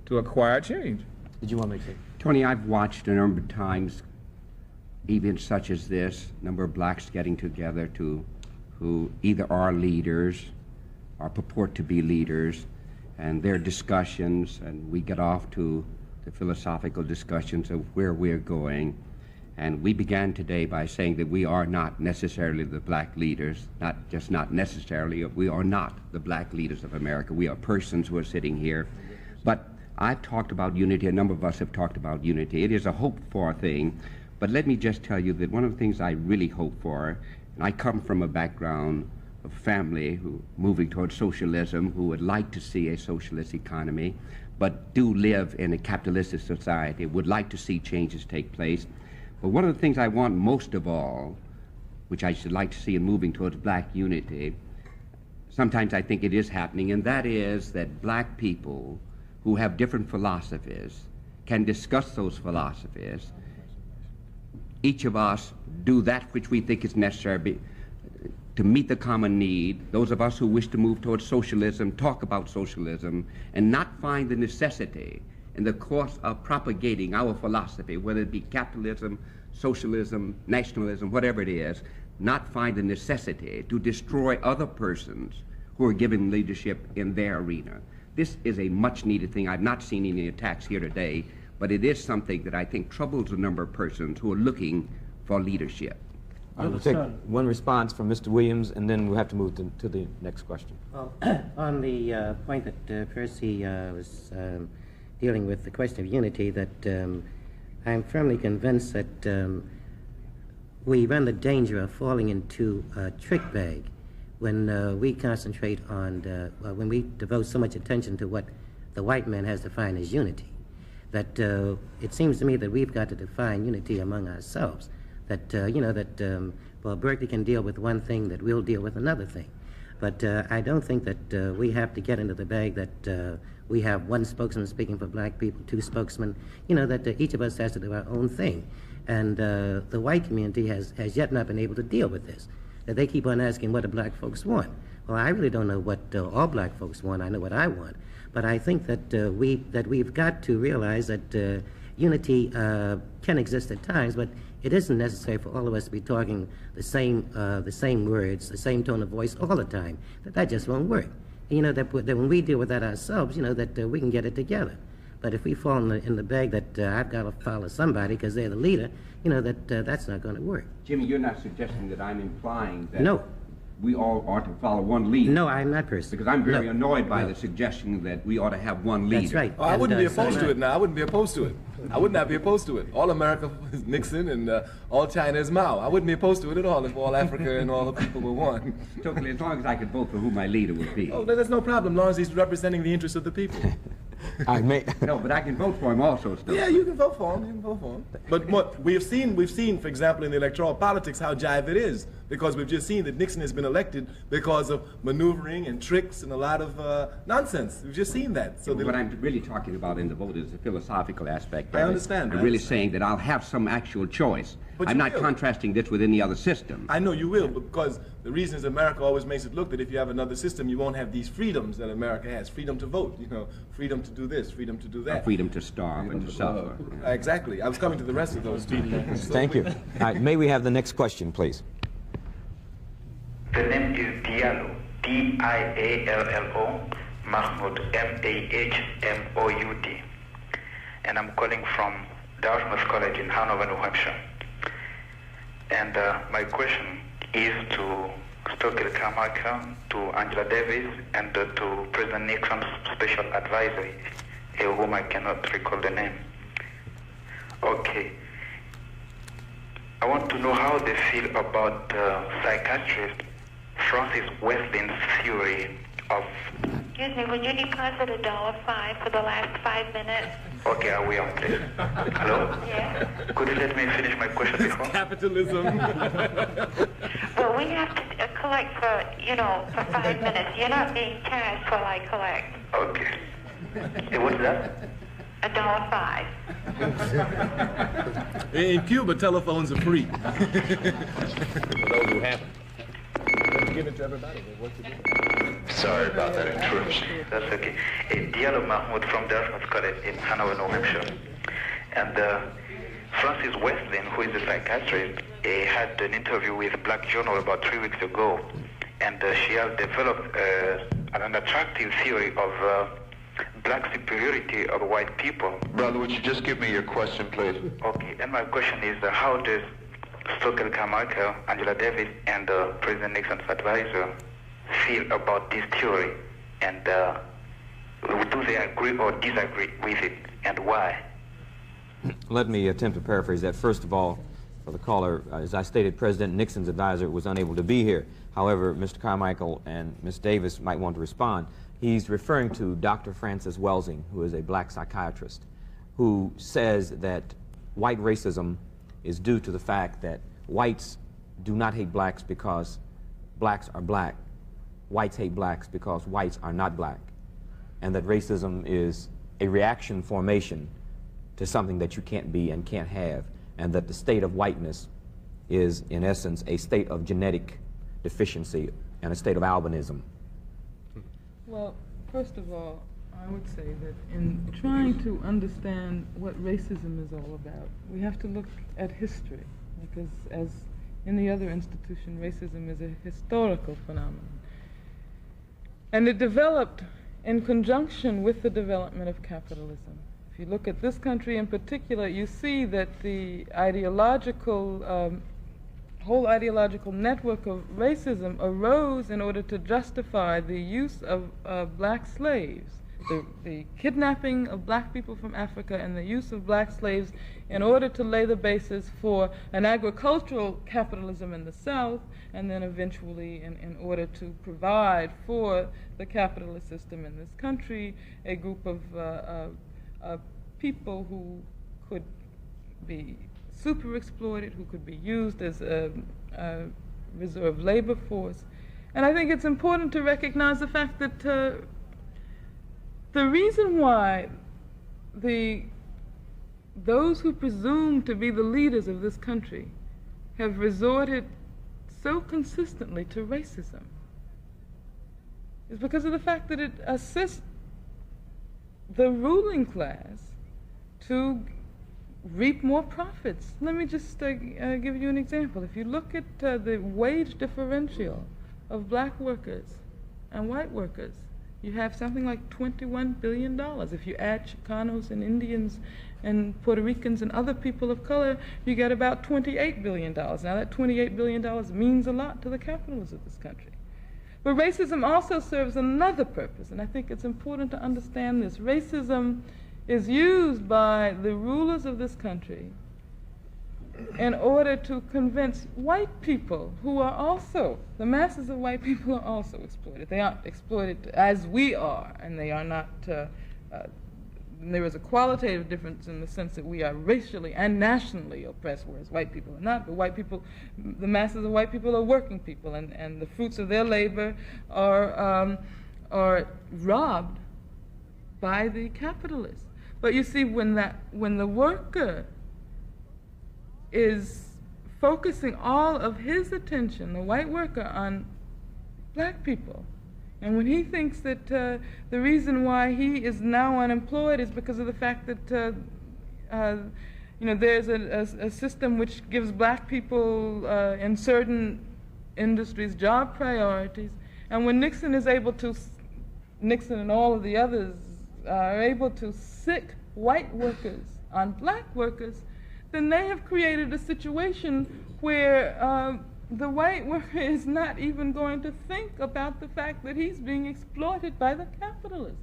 to acquire change. Did you want to make it? Tony, I've watched a number of times events such as this, a number of blacks getting together who either are leaders or purport to be leaders, and their discussions, and we get off to the philosophical discussions of where we're going. And we began today by saying that we are not necessarily the black leaders, not necessarily, we are not the black leaders of America. We are persons who are sitting here. But I've talked about unity, a number of us have talked about unity. It is a hoped-for thing, but let me just tell you that one of the things I really hope for, and I come from a background of family who moving towards socialism, who would like to see a socialist economy, but do live in a capitalistic society, would like to see changes take place. But one of the things I want most of all, which I should like to see in moving towards black unity, sometimes I think it is happening, and that is that black people who have different philosophies can discuss those philosophies. Each of us do that which we think is necessary to meet the common need. Those of us who wish to move towards socialism talk about socialism and not find the necessity in the course of propagating our philosophy, whether it be capitalism, socialism, nationalism, whatever it is, not find the necessity to destroy other persons who are given leadership in their arena. This is a much needed thing. I've not seen any attacks here today, but it is something that I think troubles a number of persons who are looking for leadership. We'll take one response from Mr. Williams, and then we'll have to move to the next question. Well, on the point that Percy was dealing with, the question of unity, that I'm firmly convinced that we run the danger of falling into a trick bag when we concentrate on, when we devote so much attention to what the white man has defined as unity, that it seems to me that we've got to define unity among ourselves. That, well, Berkeley can deal with one thing, that we'll deal with another thing. But I don't think that we have to get into the bag that we have one spokesman speaking for black people, two spokesmen, that each of us has to do our own thing. And the white community has yet not been able to deal with this. That they keep on asking what do black folks want. Well, I really don't know what all black folks want. I know what I want. But I think that we've got to realize that unity can exist at times, but it isn't necessary for all of us to be talking the same words, the same tone of voice all the time. That just won't work. You know, that when we deal with that ourselves, you know, that we can get it together. But if we fall in the bag that I've got to follow somebody because they're the leader, you know, that's not going to work. Jimmy, you're not suggesting that I'm implying that no. We all ought to follow one leader. No, I'm not, Percy. Because I'm very annoyed by the suggestion that we ought to have one leader. That's right. Oh, I wouldn't be opposed to it now. I wouldn't be opposed to it. I would not be opposed to it. All America is Nixon and all China is Mao. I wouldn't be opposed to it at all if all Africa and all the people were one. Totally, as long as I could vote for who my leader would be. Oh, that's no problem, as long as he's representing the interests of the people. No, but I can vote for him also, still. Yeah, you can vote for him. You can vote for him. But what we've seen, for example, in the electoral politics, how jive it is, because we've just seen that Nixon has been elected because of maneuvering and tricks and a lot of nonsense. We've just seen that. So what I'm really talking about in the vote is the philosophical aspect. I understand. I'm really saying that I'll have some actual choice. But I'm not will. contrasting this with any other system. I know you will, because the reason is America always makes it look that if you have another system, you won't have these freedoms that America has. Freedom to vote, you know, freedom to do this, freedom to do that. Freedom to starve and to suffer. Exactly. I was coming to the rest of those two. Thank you. All right, may we have the next question, please? The name is Diallo, D-I-A-L-L-O, Mahmoud, M-A-H-M-O-U-D. And I'm calling from Dartmouth College in Hanover, New Hampshire. And my question is to Stokely Carmichael, to Angela Davis, and to President Nixon's special advisor, whom I cannot recall the name. Okay. I want to know how they feel about psychiatrist Francis Wesleyan's theory of... Excuse me, would you deposit $1.05 for the last 5 minutes? Okay, I will, please. Hello? Yeah? Could you let me finish my question before? Capitalism. Well, we have to collect for, for 5 minutes. You're not being charged while I collect. Okay. Hey, what's that? $1.05. In Cuba, telephones are free. For those who haven't. Give it to everybody. Sorry about that interruption. That's okay. Diallo Mahmoud from Dartmouth College in Hanover, New Hampshire. And Francis Wesleyan, who is a psychiatrist, had an interview with Black Journal about 3 weeks ago. And she has developed an attractive theory of black superiority of white people. Brother, would you just give me your question, please? Okay, and my question is, how does Stokely Carmichael, Angela Davis, and President Nixon's advisor feel about this theory? And do they agree or disagree with it, and why? Let me attempt to paraphrase that. First of all, for the caller, as I stated, President Nixon's advisor was unable to be here. However, Mr. Carmichael and Ms. Davis might want to respond. He's referring to Dr. Francis Welsing, who is a black psychiatrist, who says that white racism is due to the fact that whites do not hate blacks because blacks are black. Whites hate blacks because whites are not black. And that racism is a reaction formation to something that you can't be and can't have. And that the state of whiteness is, in essence, a state of genetic deficiency and a state of albinism. Well, first of all, I would say that in trying to understand what racism is all about, we have to look at history, because as in the other institution, racism is a historical phenomenon. And it developed in conjunction with the development of capitalism. If you look at this country in particular, you see that the whole ideological network of racism arose in order to justify the use of black slaves, the kidnapping of black people from Africa and the use of black slaves in order to lay the basis for an agricultural capitalism in the South, and then eventually in order to provide for the capitalist system in this country a group of people who could be super exploited, who could be used as a reserve labor force. And I think it's important to recognize the fact that the reason why those who presume to be the leaders of this country have resorted so consistently to racism is because of the fact that it assists the ruling class to reap more profits. Let me just give you an example. If you look at the wage differential of black workers and white workers, you have something like $21 billion. If you add Chicanos and Indians and Puerto Ricans and other people of color, you get about $28 billion. Now that $28 billion means a lot to the capitalists of this country. But racism also serves another purpose, and I think it's important to understand this. Racism is used by the rulers of this country in order to convince white people who are also, the masses of white people are also exploited. They aren't exploited as we are, and they are not, there is a qualitative difference in the sense that we are racially and nationally oppressed, whereas white people are not. But white people, the masses of white people are working people, and the fruits of their labor are robbed by the capitalists. But you see, when the worker is focusing all of his attention, the white worker, on black people, and when he thinks that the reason why he is now unemployed is because of the fact that there's a system which gives black people in certain industries job priorities, and when Nixon and all of the others are able to sick white workers on black workers, then they have created a situation where the white worker is not even going to think about the fact that he's being exploited by the capitalists.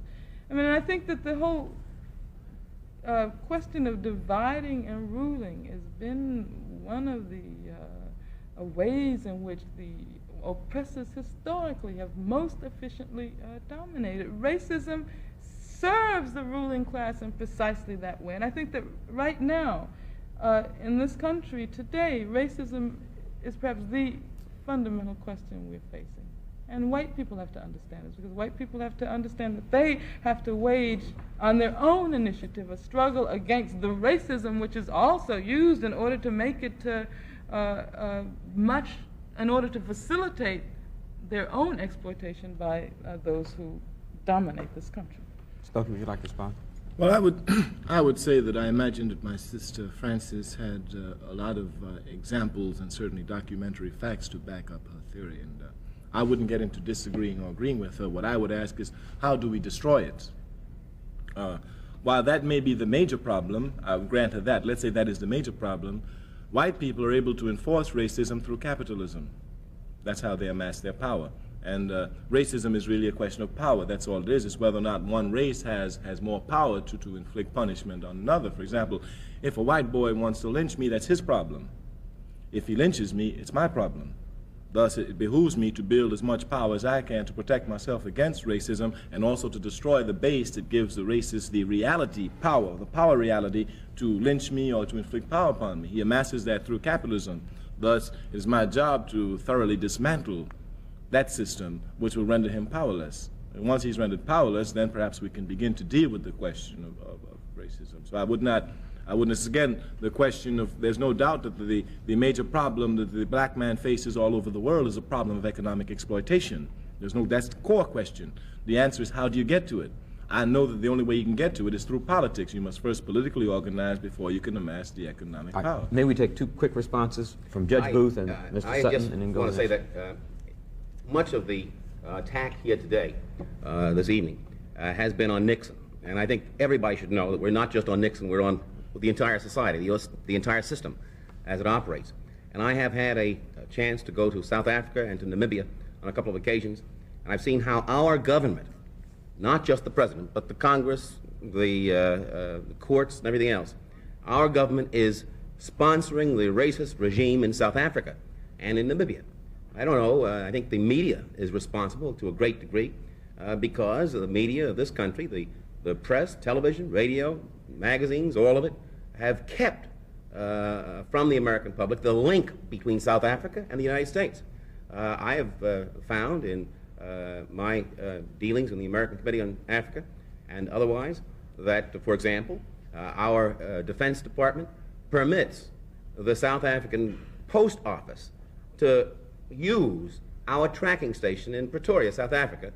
I mean, I think that the whole question of dividing and ruling has been one of the ways in which the oppressors historically have most efficiently dominated. Racism serves the ruling class in precisely that way. And I think that right now, in this country today, racism is perhaps the fundamental question we're facing. And white people have to understand this, because white people have to understand that they have to wage on their own initiative a struggle against the racism which is also used in order to make it in order to facilitate their own exploitation by those who dominate this country. Stokely, would you like to respond? Well, I would say that I imagine that my sister Frances had a lot of examples and certainly documentary facts to back up her theory, and I wouldn't get into disagreeing or agreeing with her. What I would ask is, how do we destroy it? While that may be the major problem, I'll grant her that. Let's say that is the major problem. White people are able to enforce racism through capitalism. That's how they amass their power. And racism is really a question of power. That's all it is. It's whether or not one race has more power to inflict punishment on another. For example, if a white boy wants to lynch me, that's his problem. If he lynches me, it's my problem. Thus, it behooves me to build as much power as I can to protect myself against racism, and also to destroy the base that gives the racist the reality, power, the power reality to lynch me or to inflict power upon me. He amasses that through capitalism. Thus, it is my job to thoroughly dismantle that system, which will render him powerless. And once he's rendered powerless, then perhaps we can begin to deal with the question of racism. So I wouldn't, again, the question of, there's no doubt that the major problem that the black man faces all over the world is a problem of economic exploitation. That's the core question. The answer is, how do you get to it? I know that the only way you can get to it is through politics. You must first politically organize before you can amass the economic power. May we take two quick responses from Judge Booth and Mr. Sutton, and then go I just want to say that much of the attack here today, this evening, has been on Nixon. And I think everybody should know that we're not just on Nixon, we're on the entire society, the entire system as it operates. And I have had a chance to go to South Africa and to Namibia on a couple of occasions, and I've seen how our government, not just the president, but the Congress, the courts, and everything else, our government is sponsoring the racist regime in South Africa and in Namibia. I don't know, I think the media is responsible to a great degree because the media of this country, the press, television, radio, magazines, all of it, have kept from the American public the link between South Africa and the United States. I have found in my dealings in the American Committee on Africa and otherwise that, for example, our Defense Department permits the South African Post Office to use our tracking station in Pretoria, South Africa,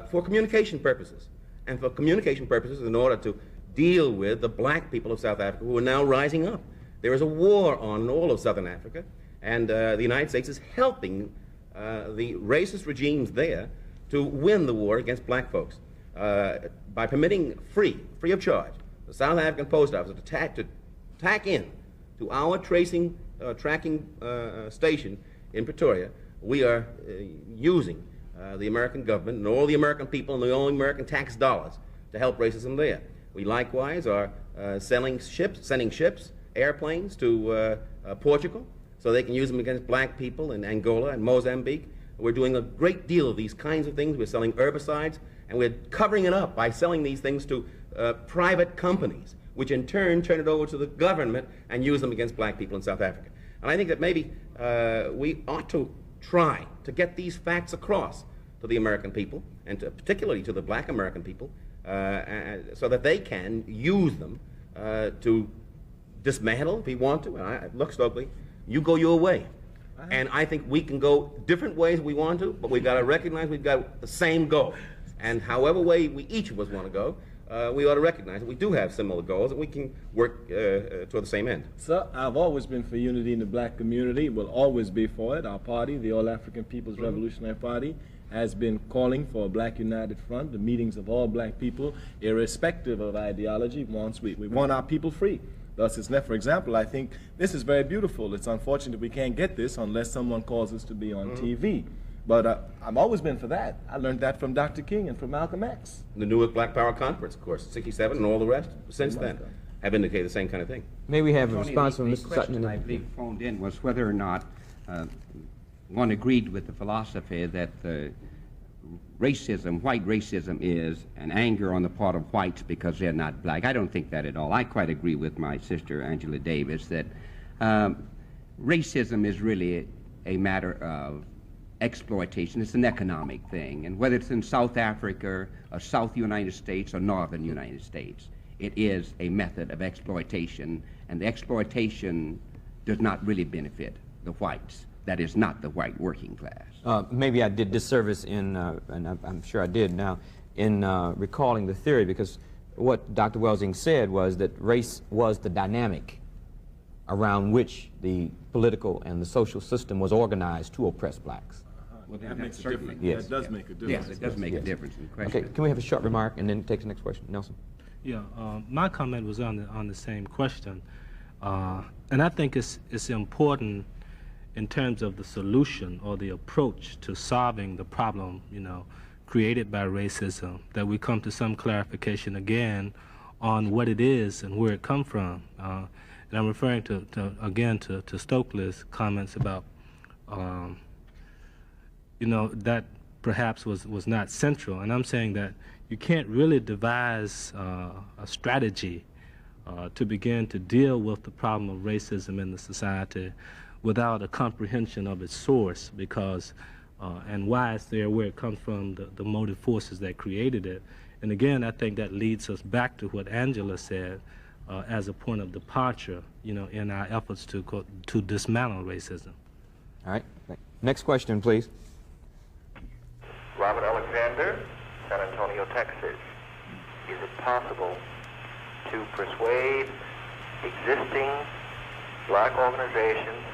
for communication purposes. And for communication purposes, in order to deal with the black people of South Africa who are now rising up. There is a war on in all of Southern Africa, and the United States is helping the racist regimes there to win the war against black folks by permitting free of charge, the South African Post Office to tack in to our tracking station in Pretoria. We are using the American government and all the American people and the all American tax dollars to help racism there. We likewise are sending ships, airplanes to Portugal so they can use them against black people in Angola and Mozambique. We're doing a great deal of these kinds of things. We're selling herbicides, and we're covering it up by selling these things to private companies, which in turn turn it over to the government and use them against black people in South Africa. And I think that maybe we ought to try to get these facts across to the American people, and particularly to the black American people, so that they can use them to dismantle if we want to. Look, Stokely, you go your way. And I think we can go different ways if we want to, but we've got to recognize we've got the same goal. And however way each of us want to go, we ought to recognize that we do have similar goals and we can work toward the same end. Sir, I've always been for unity in the black community, will always be for it. Our party, the All African People's Revolutionary Party, has been calling for a black united front, the meetings of all black people, irrespective of ideology. We want our people free. Thus, for example, I think this is very beautiful. It's unfortunate we can't get this unless someone calls us to be on TV. But I've always been for that. I learned that from Dr. King and from Malcolm X. The Newark Black Power Conference, of course, 67, and all the rest since then have indicated the same kind of thing. May we have a Tony, response from the Mr. Sutton? question I believe phoned in was whether or not one agreed with the philosophy that racism, white racism, is an anger on the part of whites because they're not black. I don't think that at all. I quite agree with my sister Angela Davis that racism is really a matter of exploitation. It's an economic thing, and whether it's in South Africa or South United States or Northern United States, it is a method of exploitation, and the exploitation does not really benefit the whites. That is not the white working class. Maybe I did disservice in, and I'm sure I did now, in recalling the theory, because what Dr. Welsing said was that race was the dynamic around which the political and the social system was organized to oppress blacks. Well, that makes a difference. Yes. That does make a difference. Yes, it does make a difference in the question. Okay, can we have a short remark and then take the next question? Nelson? Yeah, my comment was on the same question. And I think it's important in terms of the solution or the approach to solving the problem, created by racism, that we come to some clarification again on what it is and where it comes from. And I'm referring again to Stokely's comments about, that perhaps was not central. And I'm saying that you can't really devise a strategy to begin to deal with the problem of racism in the society without a comprehension of its source, because and why it's there, where it comes from, the motive forces that created it. And again, I think that leads us back to what Angela said as a point of departure, in our efforts to dismantle racism. All right. Next question, please. Robert Alexander, San Antonio, Texas. Is it possible to persuade existing black organizations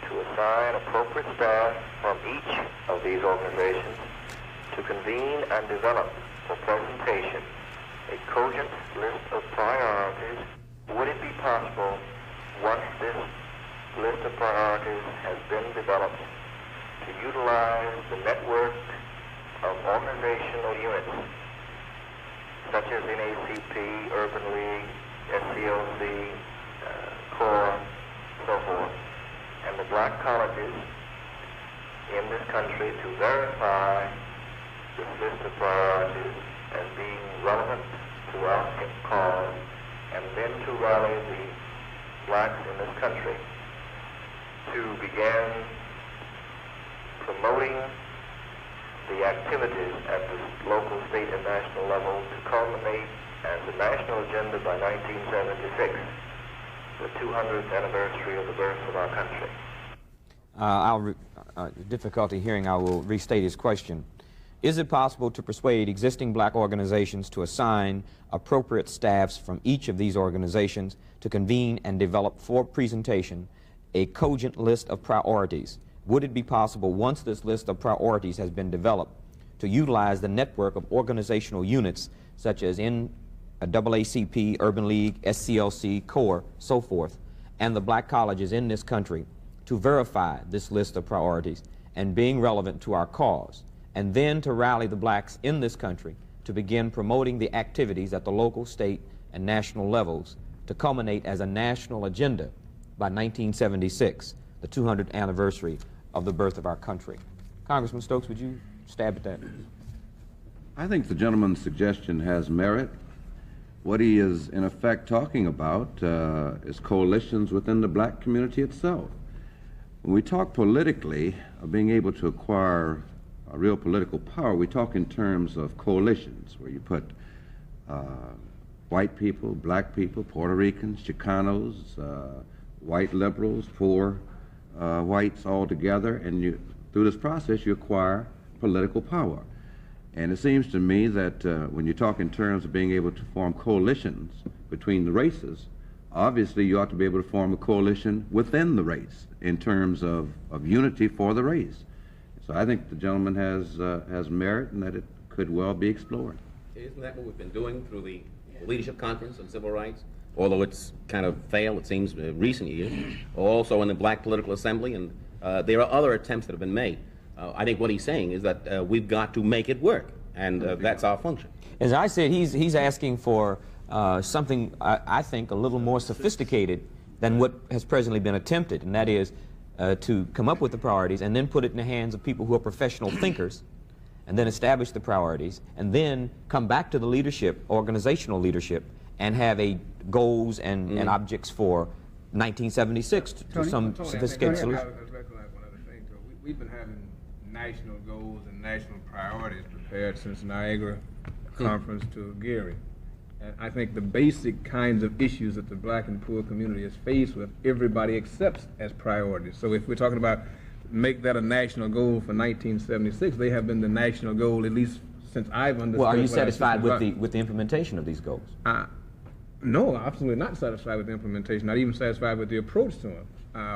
to assign appropriate staff from each of these organizations to convene and develop for presentation a cogent list of priorities? Would it be possible, once this list of priorities has been developed, to utilize the network of organizational units such as NAACP, Urban League, SCLC, CORE, so forth, and the black colleges in this country to verify this list of priorities as being relevant to our cause, and then to rally the blacks in this country to begin promoting the activities at the local, state, and national level to culminate as the national agenda by 1976, the 200th anniversary of the birth of our country. Difficulty hearing, I will restate his question. Is it possible to persuade existing black organizations to assign appropriate staffs from each of these organizations to convene and develop for presentation a cogent list of priorities? Would it be possible, once this list of priorities has been developed, to utilize the network of organizational units such as NAACP, Urban League, SCLC, CORE, so forth, and the black colleges in this country to verify this list of priorities and being relevant to our cause, and then to rally the blacks in this country to begin promoting the activities at the local, state, and national levels to culminate as a national agenda by 1976, the 200th anniversary of the birth of our country? Congressman Stokes, would you stab at that? I think the gentleman's suggestion has merit. What he is in effect talking about is coalitions within the black community itself. When we talk politically of being able to acquire a real political power, we talk in terms of coalitions, where you put white people, black people, Puerto Ricans, Chicanos, white liberals, poor whites all together, and through this process you acquire political power. And it seems to me that when you talk in terms of being able to form coalitions between the races, obviously you ought to be able to form a coalition within the race in terms of unity for the race. So I think the gentleman has merit and that it could well be explored. Isn't that what we've been doing through the Leadership Conference on Civil Rights? Although it's kind of failed, it seems, in recent years. Also in the Black Political Assembly, and there are other attempts that have been made. I think what he's saying is that we've got to make it work, and that's our function. As I said, he's asking for something, I think, a little more sophisticated than what has presently been attempted, and that is to come up with the priorities and then put it in the hands of people who are professional thinkers, and then establish the priorities, and then come back to the leadership, organizational leadership, and have a goals and objects for 1976 to some sophisticated solution. We've been having national goals and national priorities prepared since Niagara Conference to Gary. And I think the basic kinds of issues that the black and poor community is faced with, everybody accepts as priorities. So if we're talking about make that a national goal for 1976, they have been the national goal at least since I've understood. Well, are you satisfied with the implementation of these goals? No, absolutely not satisfied with the implementation, not even satisfied with the approach to them.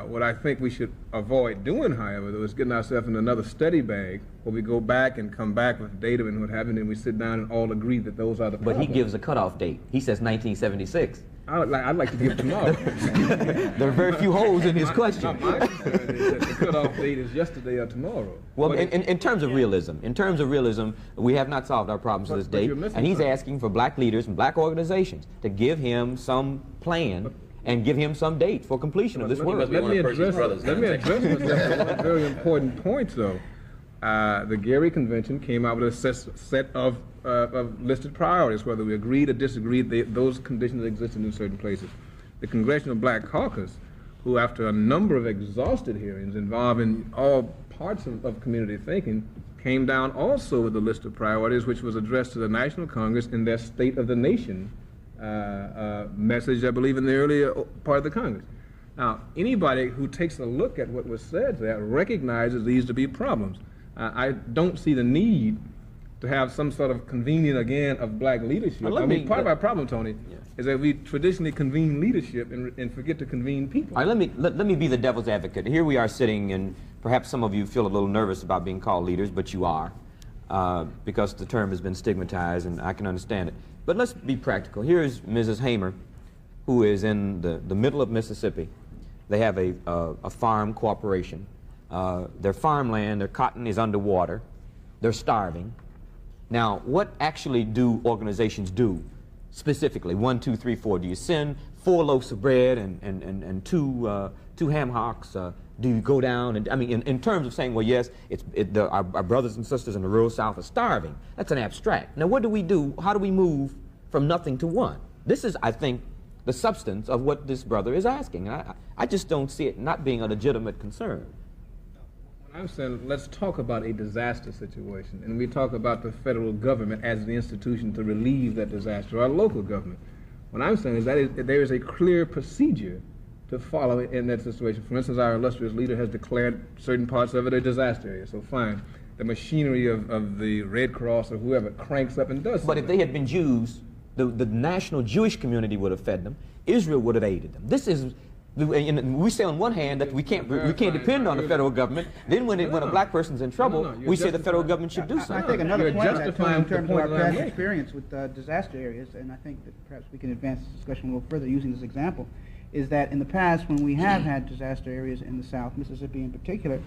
What I think we should avoid doing, however, though, is getting ourselves in another study bag where we go back and come back with data and what have you, and we sit down and all agree that those are the problems. But he gives a cutoff date. He says 1976. I'd like to give tomorrow. There are very few holes in his question. My concern is that the cutoff date is yesterday or tomorrow. Well, in terms of realism, we have not solved our problems to this date, and he's asking for black leaders and black organizations to give him some plan and give him some date for completion of this work. Let me address one very important point, though. The Gary Convention came out with a set of listed priorities, whether we agreed or disagreed, those conditions existed in certain places. The Congressional Black Caucus, who after a number of exhausted hearings involving all parts of community thinking, came down also with a list of priorities which was addressed to the National Congress in their State of the Nation message, I believe, in the earlier part of the Congress. Now, anybody who takes a look at what was said there recognizes these to be problems. I don't see the need to have some sort of convening again of black leadership. I mean, part of our problem, Tony, is that we traditionally convene leadership and forget to convene people. All right, let me be the devil's advocate. Here we are sitting, and perhaps some of you feel a little nervous about being called leaders, but you are, because the term has been stigmatized, and I can understand it. But let's be practical. Here's Mrs. Hamer, who is in the middle of Mississippi. They have a farm corporation. Their farmland, their cotton is underwater. They're starving. Now, what actually do organizations do specifically? 1, 2, 3, 4. Do you send 4 loaves of bread and two ham hocks? Do you go down and, I mean, in terms of saying, well, yes, our brothers and sisters in the rural South are starving. That's an abstract. Now, what do we do? How do we move from nothing to one? This is, I think, the substance of what this brother is asking. I just don't see it not being a legitimate concern. I'm saying let's talk about a disaster situation, and we talk about the federal government as the institution to relieve that disaster, or local government. What I'm saying is that there is a clear procedure to follow in that situation. For instance, our illustrious leader has declared certain parts of it a disaster area, so fine. the machinery of the Red Cross or whoever cranks up and does something. But if they had been Jews, the national Jewish community would have fed them. Israel would have aided them. This is, we say on one hand that we can't depend on the federal government. Then when a black person's in trouble, we say the federal government should do something. I think another point of that, Tony, in terms of our past experience with disaster areas, and I think that perhaps we can advance this discussion a little further using this example, is that in the past when we have had disaster areas in the South, Mississippi in particular,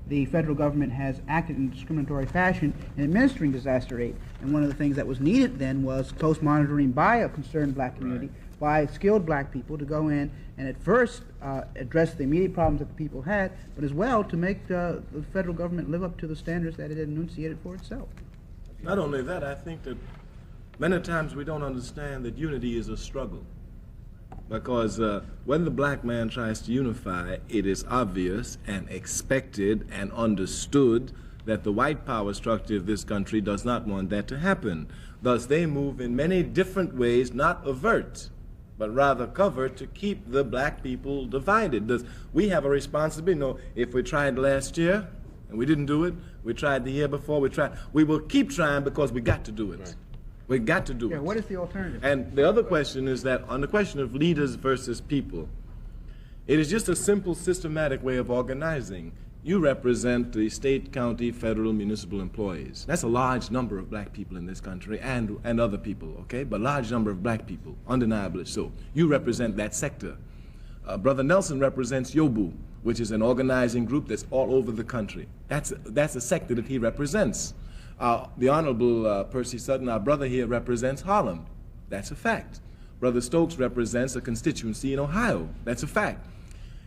the federal government has acted in a discriminatory fashion in administering disaster aid. And one of the things that was needed then was close monitoring by a concerned black community, by skilled black people to go in and at first address the immediate problems that the people had, but as well to make the federal government live up to the standards that it had enunciated for itself. Not only that, I think that many times we don't understand that unity is a struggle. Because when the black man tries to unify, it is obvious and expected and understood that the white power structure of this country does not want that to happen. Thus, they move in many different ways, not avert, but rather cover to keep the black people divided. Thus, we have a responsibility. You know, if we tried last year and we didn't do it, we tried the year before, we will keep trying because we got to do it. Right. We got to do it. What is the alternative? And the other question is that on the question of leaders versus people, it is just a simple systematic way of organizing. You represent the state, county, federal, municipal employees. That's a large number of black people in this country and other people, okay? But large number of black people, undeniably so. You represent that sector. Brother Nelson represents Yobu, which is an organizing group that's all over the country. That's a sector that he represents. The Honorable Percy Sutton, our brother here, represents Harlem. That's a fact. Brother Stokes represents a constituency in Ohio. That's a fact.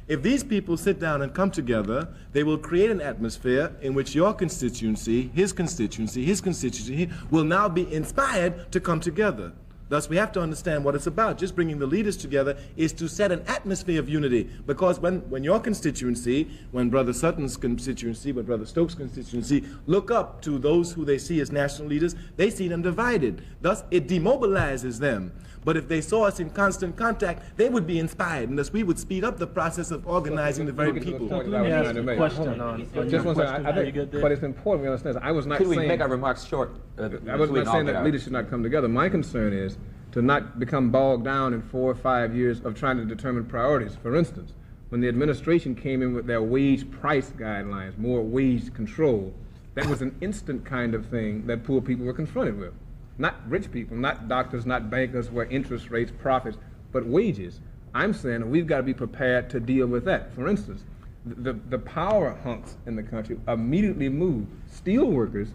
If these people sit down and come together, they will create an atmosphere in which your constituency, his constituency will now be inspired to come together. Thus, we have to understand what it's about. Just bringing the leaders together is to set an atmosphere of unity. Because when your constituency, when Brother Sutton's constituency, when Brother Stokes' constituency look up to those who they see as national leaders, they see them divided. Thus, it demobilizes them. But if they saw us in constant contact, they would be inspired, and thus we would speed up the process of organizing the very people. Let me ask a question on just one second. I think, but it's important we understand. I was not saying. Could we make our remarks short? I was not saying that leaders should not come together. My concern is to not become bogged down in 4 or 5 years of trying to determine priorities. For instance, when the administration came in with their wage price guidelines, more wage control, that was an instant kind of thing that poor people were confronted with. Not rich people, not doctors, not bankers, where interest rates, profits, but wages. I'm saying that we've got to be prepared to deal with that. For instance, the power hunks in the country immediately moved. Steel workers,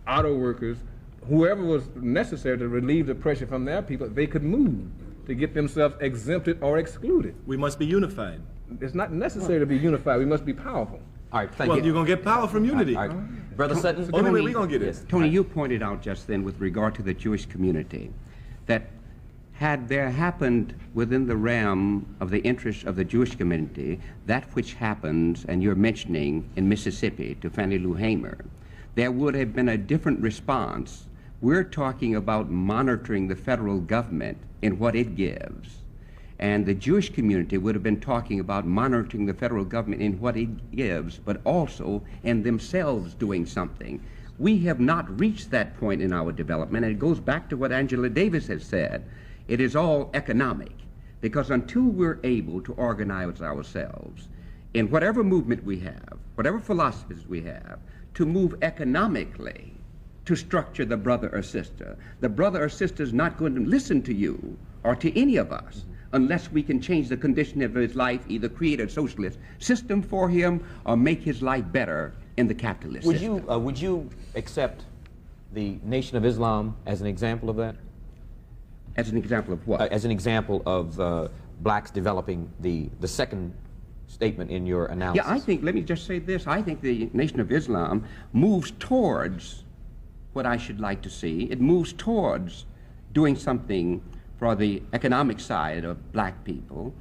auto workers, whoever was necessary to relieve the pressure from their people, they could move to get themselves exempted or excluded. We must be unified. It's not necessary to be unified. We must be powerful. All right, thank you. Well, you're going to get power from unity. All right. Brother Sutton? Only way we're going to get it. Tony, you pointed out just then with regard to the Jewish community that had there happened within the realm of the interest of the Jewish community that which happens, and you're mentioning in Mississippi to Fannie Lou Hamer, there would have been a different response. We're talking about monitoring the federal government in what it gives. And the Jewish community would have been talking about monitoring the federal government in what it gives, but also in themselves doing something. We have not reached that point in our development, and it goes back to what Angela Davis has said. It is all economic, because until we're able to organize ourselves in whatever movement we have, whatever philosophies we have, to move economically to structure the brother or sister is not going to listen to you or to any of us unless we can change the condition of his life, either create a socialist system for him or make his life better in the capitalist system. Would you accept the Nation of Islam as an example of that? As an example of what? As an example of blacks developing the second statement in your analysis. Yeah, I think, let me just say this, I think the Nation of Islam moves towards what I should like to see. It moves towards doing something for the economic side of black people.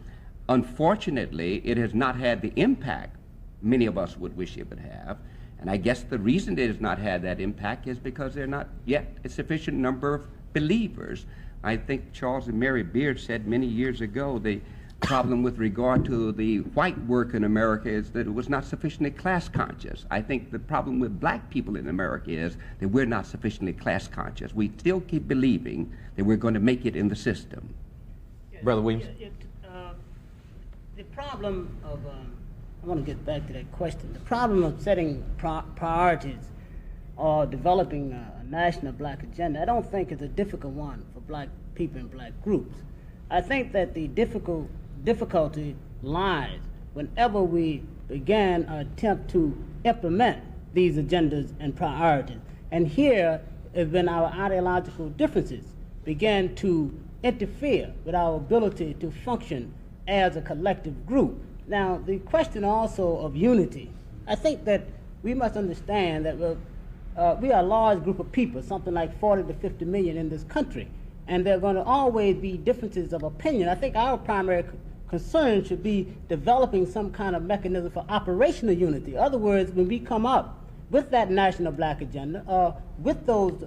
Unfortunately, it has not had the impact many of us would wish it would have. And I guess the reason it has not had that impact is because there are not yet a sufficient number of believers. I think Charles and Mary Beard said many years ago, the problem with regard to the white worker in America is that it was not sufficiently class conscious. I think the problem with black people in America is that we're not sufficiently class conscious. We still keep believing that we're going to make it in the system. Brother Williams? The problem of, I want to get back to that question. The problem of setting priorities or developing a national black agenda, I don't think is a difficult one for black people and black groups. I think that the difficulty lies whenever we began our attempt to implement these agendas and priorities. And here is when our ideological differences began to interfere with our ability to function as a collective group. Now, the question also of unity, I think that we must understand that we are a large group of people, something like 40 to 50 million in this country, and there are going to always be differences of opinion. I think our primary concern should be developing some kind of mechanism for operational unity. In other words, when we come up with that national black agenda, with those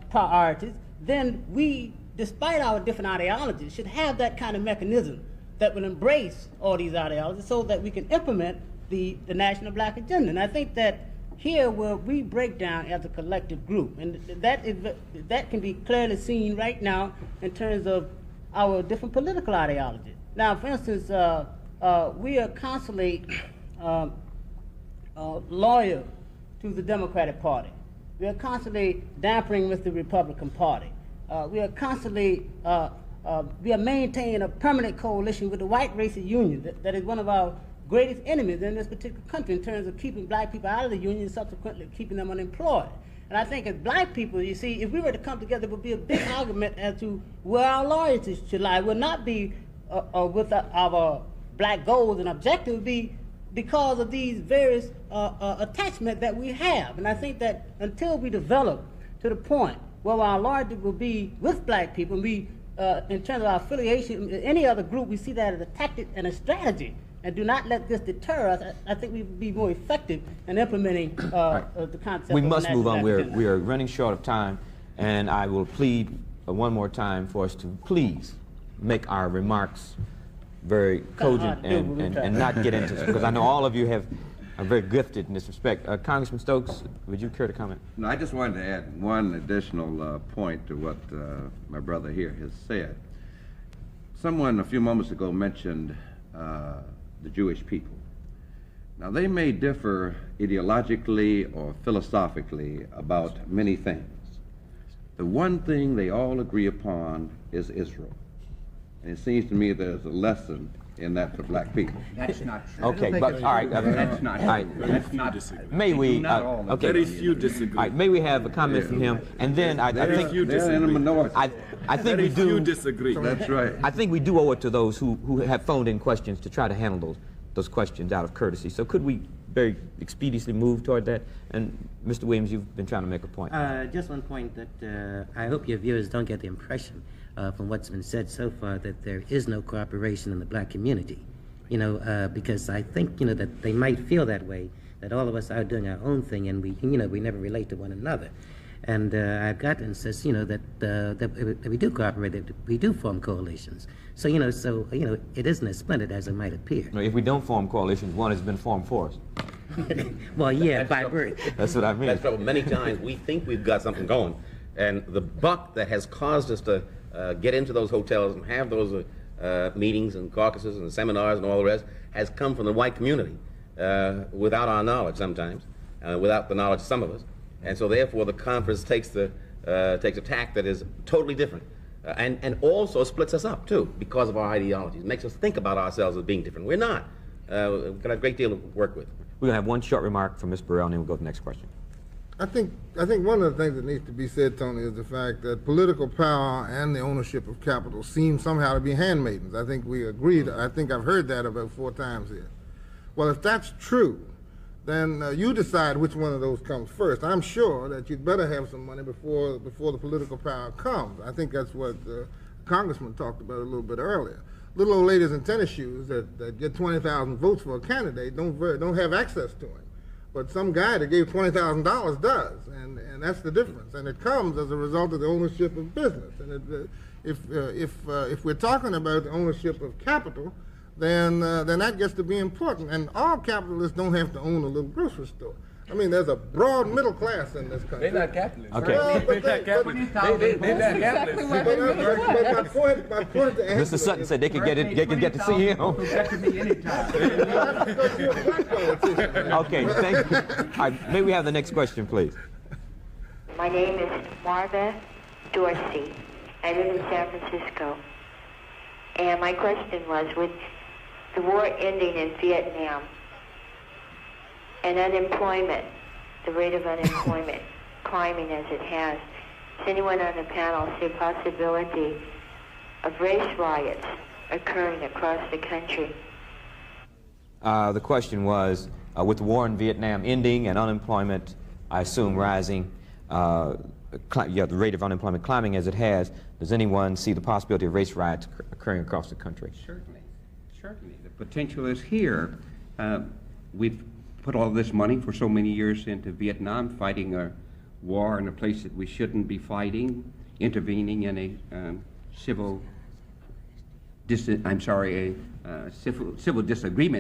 priorities, then we, despite our different ideologies, should have that kind of mechanism that will embrace all these ideologies so that we can implement the national black agenda. And I think that here where we break down as a collective group, and that can be clearly seen right now in terms of our different political ideologies. Now, for instance, we are constantly loyal to the Democratic Party. We are constantly dampering with the Republican Party. We are constantly we are maintaining a permanent coalition with the white racist union that is one of our greatest enemies in this particular country in terms of keeping black people out of the union and subsequently keeping them unemployed. And I think as black people, you see, if we were to come together, it would be a big argument as to where our loyalty should lie. It would not be with our black goals and objectives, it would be because of these various attachments that we have. And I think that until we develop to the point where our loyalty will be with black people, and we, in terms of our affiliation with any other group, we see that as a tactic and a strategy, and do not let this deter us. I think we would be more effective in implementing the concept. We of must move on. national We are running short of time, and I will plead one more time for us to please make our remarks very cogent and not get into because I know all of you are very gifted in this respect. Congressman Stokes, would you care to comment? No, I just wanted to add one additional point to what my brother here has said. Someone a few moments ago mentioned the Jewish people. Now, they may differ ideologically or philosophically about many things. The one thing they all agree upon is Israel. And it seems to me there's a lesson in that for black people. That's not true. Okay, but all right. That's not true. All right. Very few disagree. May we? Okay. Very few disagree. All right. May we have a comment from him, and then I think they're in a minority. I think we do. Few disagree. That's right. I think we do owe it to those who have phoned in questions to try to handle those questions out of courtesy. So could we very expeditiously move toward that? And Mr. Williams, you've been trying to make a point. Just one point that I hope your viewers don't get the impression from what's been said so far that there is no cooperation in the black community. You know, because I think, you know, that they might feel that way, that all of us are doing our own thing and we, you know, we never relate to one another. And I've got to insist, you know, that we do cooperate, that we do form coalitions. So, you know, it isn't as splendid as it might appear. No, if we don't form coalitions, one has been formed for us. Well, yeah, by birth. That's what I mean. That's trouble. Many times we think we've got something going, and the buck that has caused us to get into those hotels and have those meetings and caucuses and seminars and all the rest has come from the white community without our knowledge sometimes, without the knowledge of some of us. And so therefore the conference takes a tack that is totally different. And also splits us up too because of our ideologies. It makes us think about ourselves as being different. We're not. We've got a great deal to work with. We're going to have one short remark from Ms. Burrell, and then we'll go to the next question. I think one of the things that needs to be said, Tony, is the fact that political power and the ownership of capital seem somehow to be handmaidens. I think we agreed. I think I've heard that about 4 times here. Well, if that's true, then you decide which one of those comes first. I'm sure that you'd better have some money before the political power comes. I think that's what the Congressman talked about a little bit earlier. Little old ladies in tennis shoes that get 20,000 votes for a candidate don't have access to him. But some guy that gave $20,000 does, and that's the difference. And it comes as a result of the ownership of business. And if we're talking about the ownership of capital, then that gets to be important. And all capitalists don't have to own a little grocery store. I mean, there's a broad middle class in this country. They're not capitalists. Okay. Well, but They're not capitalists. They're not capitalists. But my point to answer Mr. Sutton said they could get it. They could get to see him. Okay, thank you. All right, may we have the next question, please? My name is Marva Dorsey. I live in San Francisco. And my question was, with the war ending in Vietnam and unemployment, the rate of unemployment climbing as it has, does anyone on the panel see a possibility of race riots occurring across the country? The question was, with the war in Vietnam ending and unemployment, I assume, rising, the rate of unemployment climbing as it has, does anyone see the possibility of race riots occurring across the country? Certainly. Certainly. The potential is here. We've put all this money for so many years into Vietnam, fighting a war in a place that we shouldn't be fighting, intervening in a civil disagreement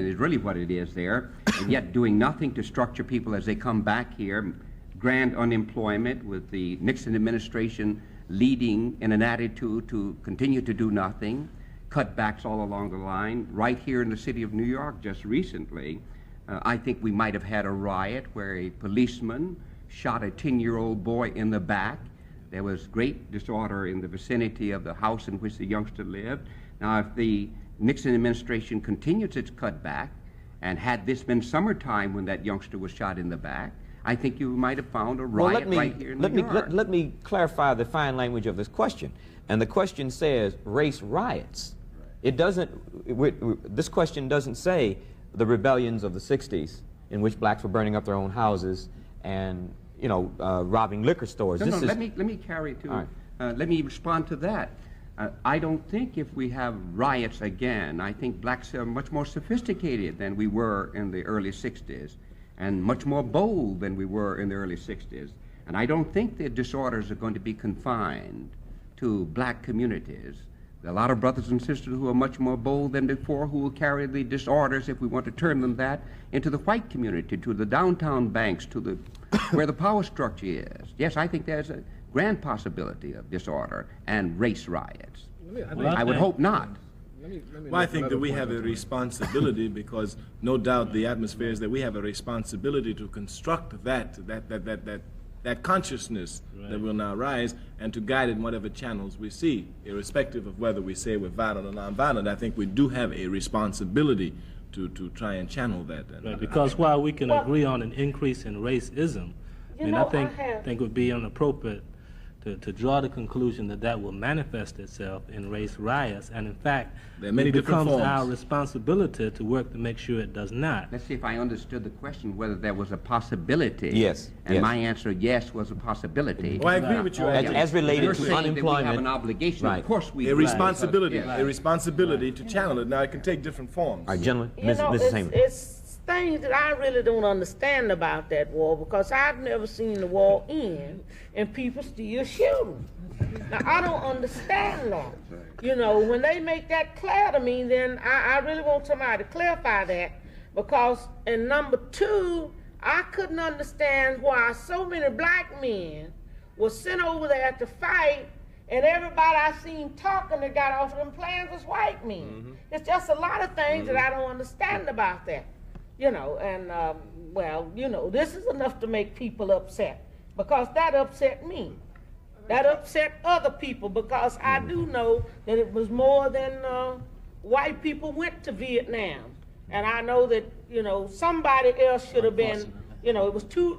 is really what it is there, and yet doing nothing to structure people as they come back here. Grand unemployment with the Nixon administration leading in an attitude to continue to do nothing, cutbacks all along the line. Right here in the city of New York just recently, I think we might have had a riot where a policeman shot a 10-year-old boy in the back. There was great disorder in the vicinity of the house in which the youngster lived. Now, if the Nixon administration continues its cutback, and had this been summertime when that youngster was shot in the back, I think you might have found a riot right here in New York. Let me clarify the fine language of this question. And the question says race riots. It doesn't, this question doesn't say the rebellions of the 60s in which blacks were burning up their own houses and, you know, robbing liquor stores. No, let me carry it to, right. Let me respond to that. I don't think if we have riots again, I think blacks are much more sophisticated than we were in the early 60s and much more bold than we were in the early 60s. And I don't think the disorders are going to be confined to black communities. There are a lot of brothers and sisters who are much more bold than before who will carry the disorders, if we want to term them that, into the white community, to the downtown banks, to the where the power structure is. Yes, I think there's a grand possibility of disorder and race riots. I would hope not. Well, I think that we have a responsibility because no doubt the atmosphere is that we have a responsibility to construct that consciousness that will now rise and to guide it in whatever channels we see, irrespective of whether we say we're violent or nonviolent. I think we do have a responsibility to try and channel that. Right, because while we can agree on an increase in racism, I think it would be inappropriate to draw the conclusion that that will manifest itself in race riots, and in fact, it becomes our responsibility to work to make sure it does not. Let's see if I understood the question, whether there was a possibility. Yes. And my answer, yes, was a possibility. Well, I agree with you. As related to unemployment. That we have an obligation, right. Of course we do. A responsibility to channel it. Now, it can take different forms. All right, gentlemen, Mrs. Hamer. It's things that I really don't understand about that war, because I've never seen the war end and people still shooting. Now, I don't understand that. You know, when they make that clear to me, then I really want somebody to clarify that, because, and number two, I couldn't understand why so many black men were sent over there to fight, and everybody I seen talking that got off of them planes was white men. Mm-hmm. It's just a lot of things that I don't understand about that. You know, and, well, you know, this is enough to make people upset, because that upset me. That upset other people, because I do know that it was more than white people went to Vietnam. And I know that, you know, somebody else should have been, you know, it was two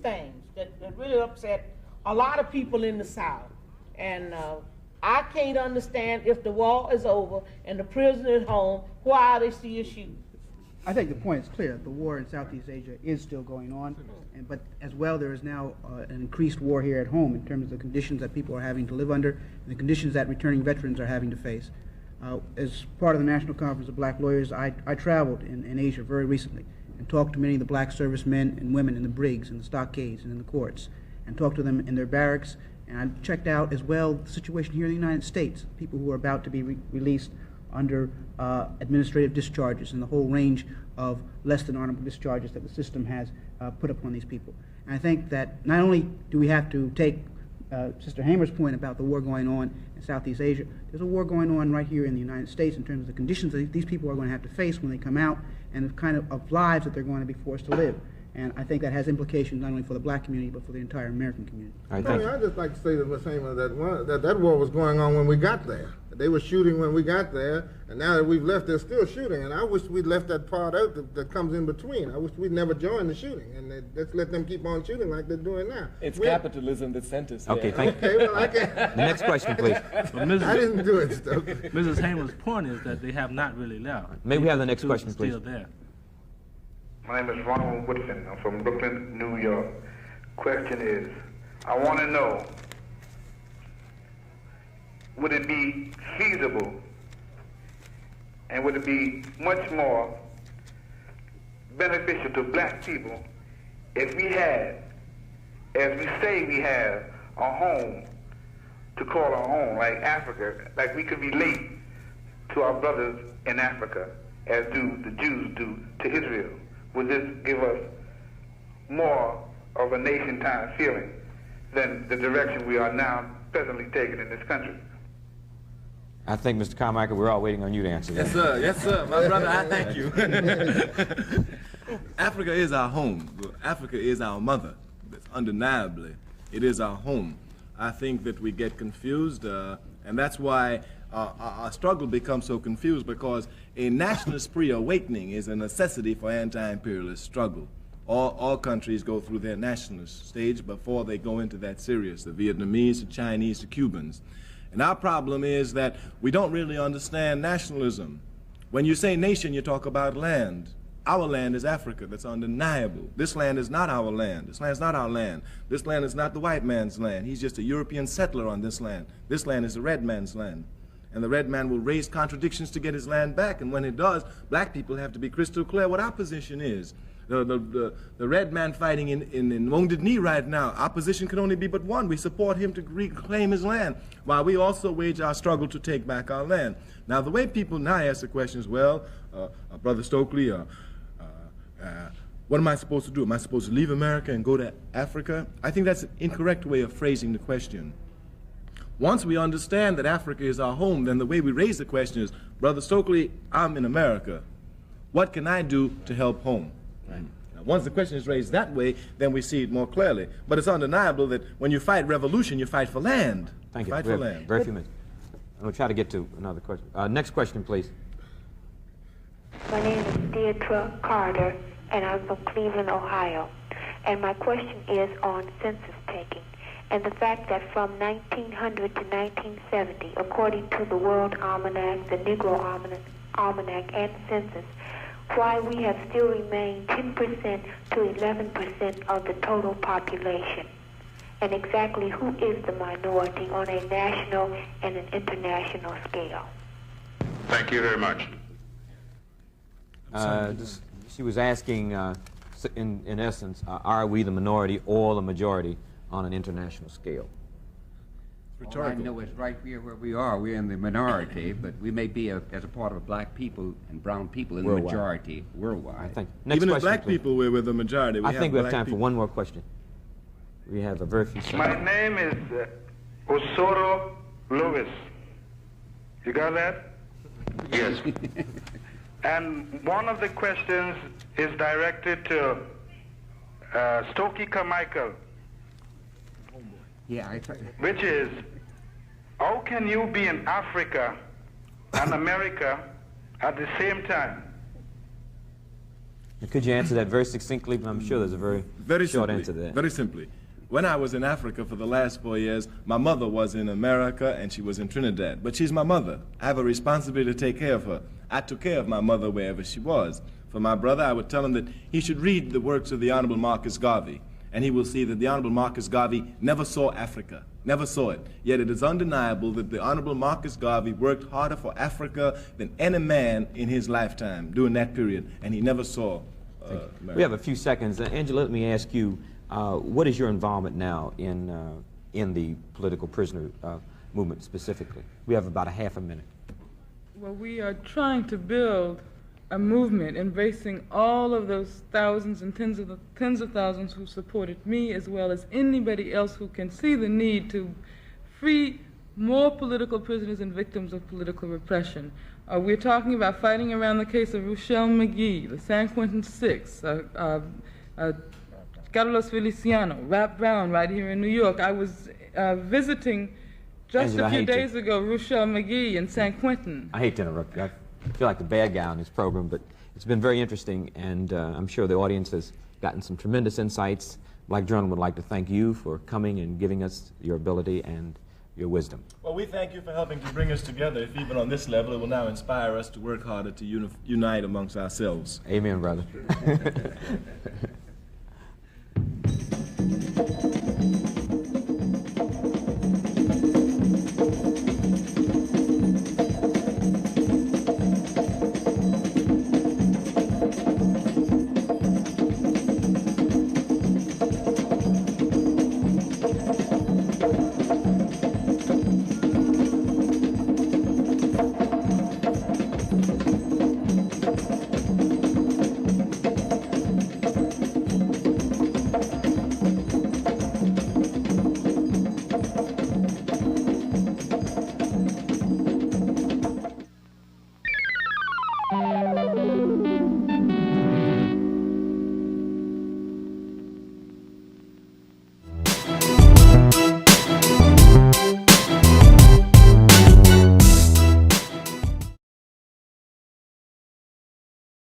things that really upset a lot of people in the South. And I can't understand, if the war is over and the prisoners home, why they still shooting. I think the point is clear. The war in Southeast Asia is still going on, but as well there is now an increased war here at home in terms of the conditions that people are having to live under and the conditions that returning veterans are having to face. As part of the National Conference of Black Lawyers, I traveled in Asia very recently and talked to many of the black servicemen and women in the brigs and the stockades and in the courts. and talked to them in their barracks. And I checked out as well the situation here in the United States, people who are about to be released under administrative discharges and the whole range of less than honorable discharges that the system has put upon these people. And I think that not only do we have to take Sister Hamer's point about the war going on in Southeast Asia, there's a war going on right here in the United States in terms of the conditions that these people are going to have to face when they come out and the kind of lives that they're going to be forced to live. And I think that has implications not only for the black community, but for the entire American community. I'd just like to say to Ms. Hamer that war was going on when we got there. They were shooting when we got there, and now that we've left, they're still shooting. And I wish we'd left that part out that comes in between. I wish we'd never joined the shooting, and let's let them keep on shooting like they're doing now. It's capitalism that sent us there. Okay, thank you. Okay, well, I can't. The next question, please. I didn't do it, Stokely. Mrs. Hamer's point is that they have not really left. May we have the next question, please? Still there. My name is Ronald Woodson. I'm from Brooklyn, New York. Question is, I want to know, would it be feasible and would it be much more beneficial to black people if we had, as we say we have, a home to call our own, like Africa, like we could relate to our brothers in Africa as do the Jews do to Israel? Would this give us more of a nation-time feeling than the direction we are now presently taking in this country? I think, Mr. Carmichael, we're all waiting on you to answer that. Yes, sir. Yes, sir. My brother, I thank you. Africa is our home. Africa is our mother. Undeniably, it is our home. I think that we get confused, and that's why our struggle becomes so confused, because a nationalist pre-awakening is a necessity for anti-imperialist struggle. All countries go through their nationalist stage before they go into that serious, the Vietnamese, the Chinese, the Cubans. And our problem is that we don't really understand nationalism. When you say nation, you talk about land. Our land is Africa. That's undeniable. This land is not our land. This land is not our land. This land is not the white man's land. He's just a European settler on this land. This land is the red man's land. And the red man will raise contradictions to get his land back. And when it does, black people have to be crystal clear what our position is. The red man fighting in Wounded Knee right now, our position can only be but one. We support him to reclaim his land, while we also wage our struggle to take back our land. Now, the way people now ask the question is, well, Brother Stokely, what am I supposed to do? Am I supposed to leave America and go to Africa? I think that's an incorrect way of phrasing the question. Once we understand that Africa is our home, then the way we raise the question is, Brother Stokely, I'm in America. What can I do to help home? Right. Now, once the question is raised that way, then we see it more clearly. But it's undeniable that when you fight revolution, you fight for land. Thank you. Fight for land. Very few minutes. I'm going to try to get to another question. Next question, please. My name is Deidre Carter, and I'm from Cleveland, Ohio. And my question is on census taking and the fact that from 1900 to 1970, according to the World Almanac, the Negro Almanac, and census, why we have still remained 10% to 11% of the total population, and exactly who is the minority on a national and an international scale. Thank you very much. She was asking, in essence, are we the minority or the majority on an international scale? All I know is right here where we are, we're in the minority, but we may be, as a part of black people and brown people, in the majority worldwide. Even as black people, we're the majority. I think we have time for one more question. We have a very few seconds. My name is Osoro Lewis. You got that? Yes. And one of the questions is directed to Stokely Carmichael. Yeah, which is, how can you be in Africa and America at the same time? Could you answer that very succinctly? I'm sure there's a very short answer to that. Very simply. When I was in Africa for the last 4 years, my mother was in America and she was in Trinidad. But she's my mother. I have a responsibility to take care of her. I took care of my mother wherever she was. For my brother, I would tell him that he should read the works of the Honorable Marcus Garvey, and he will see that the Honorable Marcus Garvey never saw Africa, never saw it. Yet it is undeniable that the Honorable Marcus Garvey worked harder for Africa than any man in his lifetime during that period, and he never saw America. We have a few seconds. Angela, let me ask you, What is your involvement now in the political prisoner movement specifically? We have about a half a minute. Well, we are trying to build a movement embracing all of those thousands and tens of thousands who supported me, as well as anybody else who can see the need to free more political prisoners and victims of political repression. We're talking about fighting around the case of Ruchell McGee, the San Quentin Six, Carlos Feliciano, Rap Brown right here in New York. I was visiting just Angela, a few days ago Ruchell McGee in San Quentin. I hate to interrupt you. I feel like the bad guy on this program, but it's been very interesting, and I'm sure the audience has gotten some tremendous insights. Black Journal would like to thank you for coming and giving us your ability and your wisdom. Well, we thank you for helping to bring us together. If even on this level, it will now inspire us to work harder to unite amongst ourselves. Amen, brother.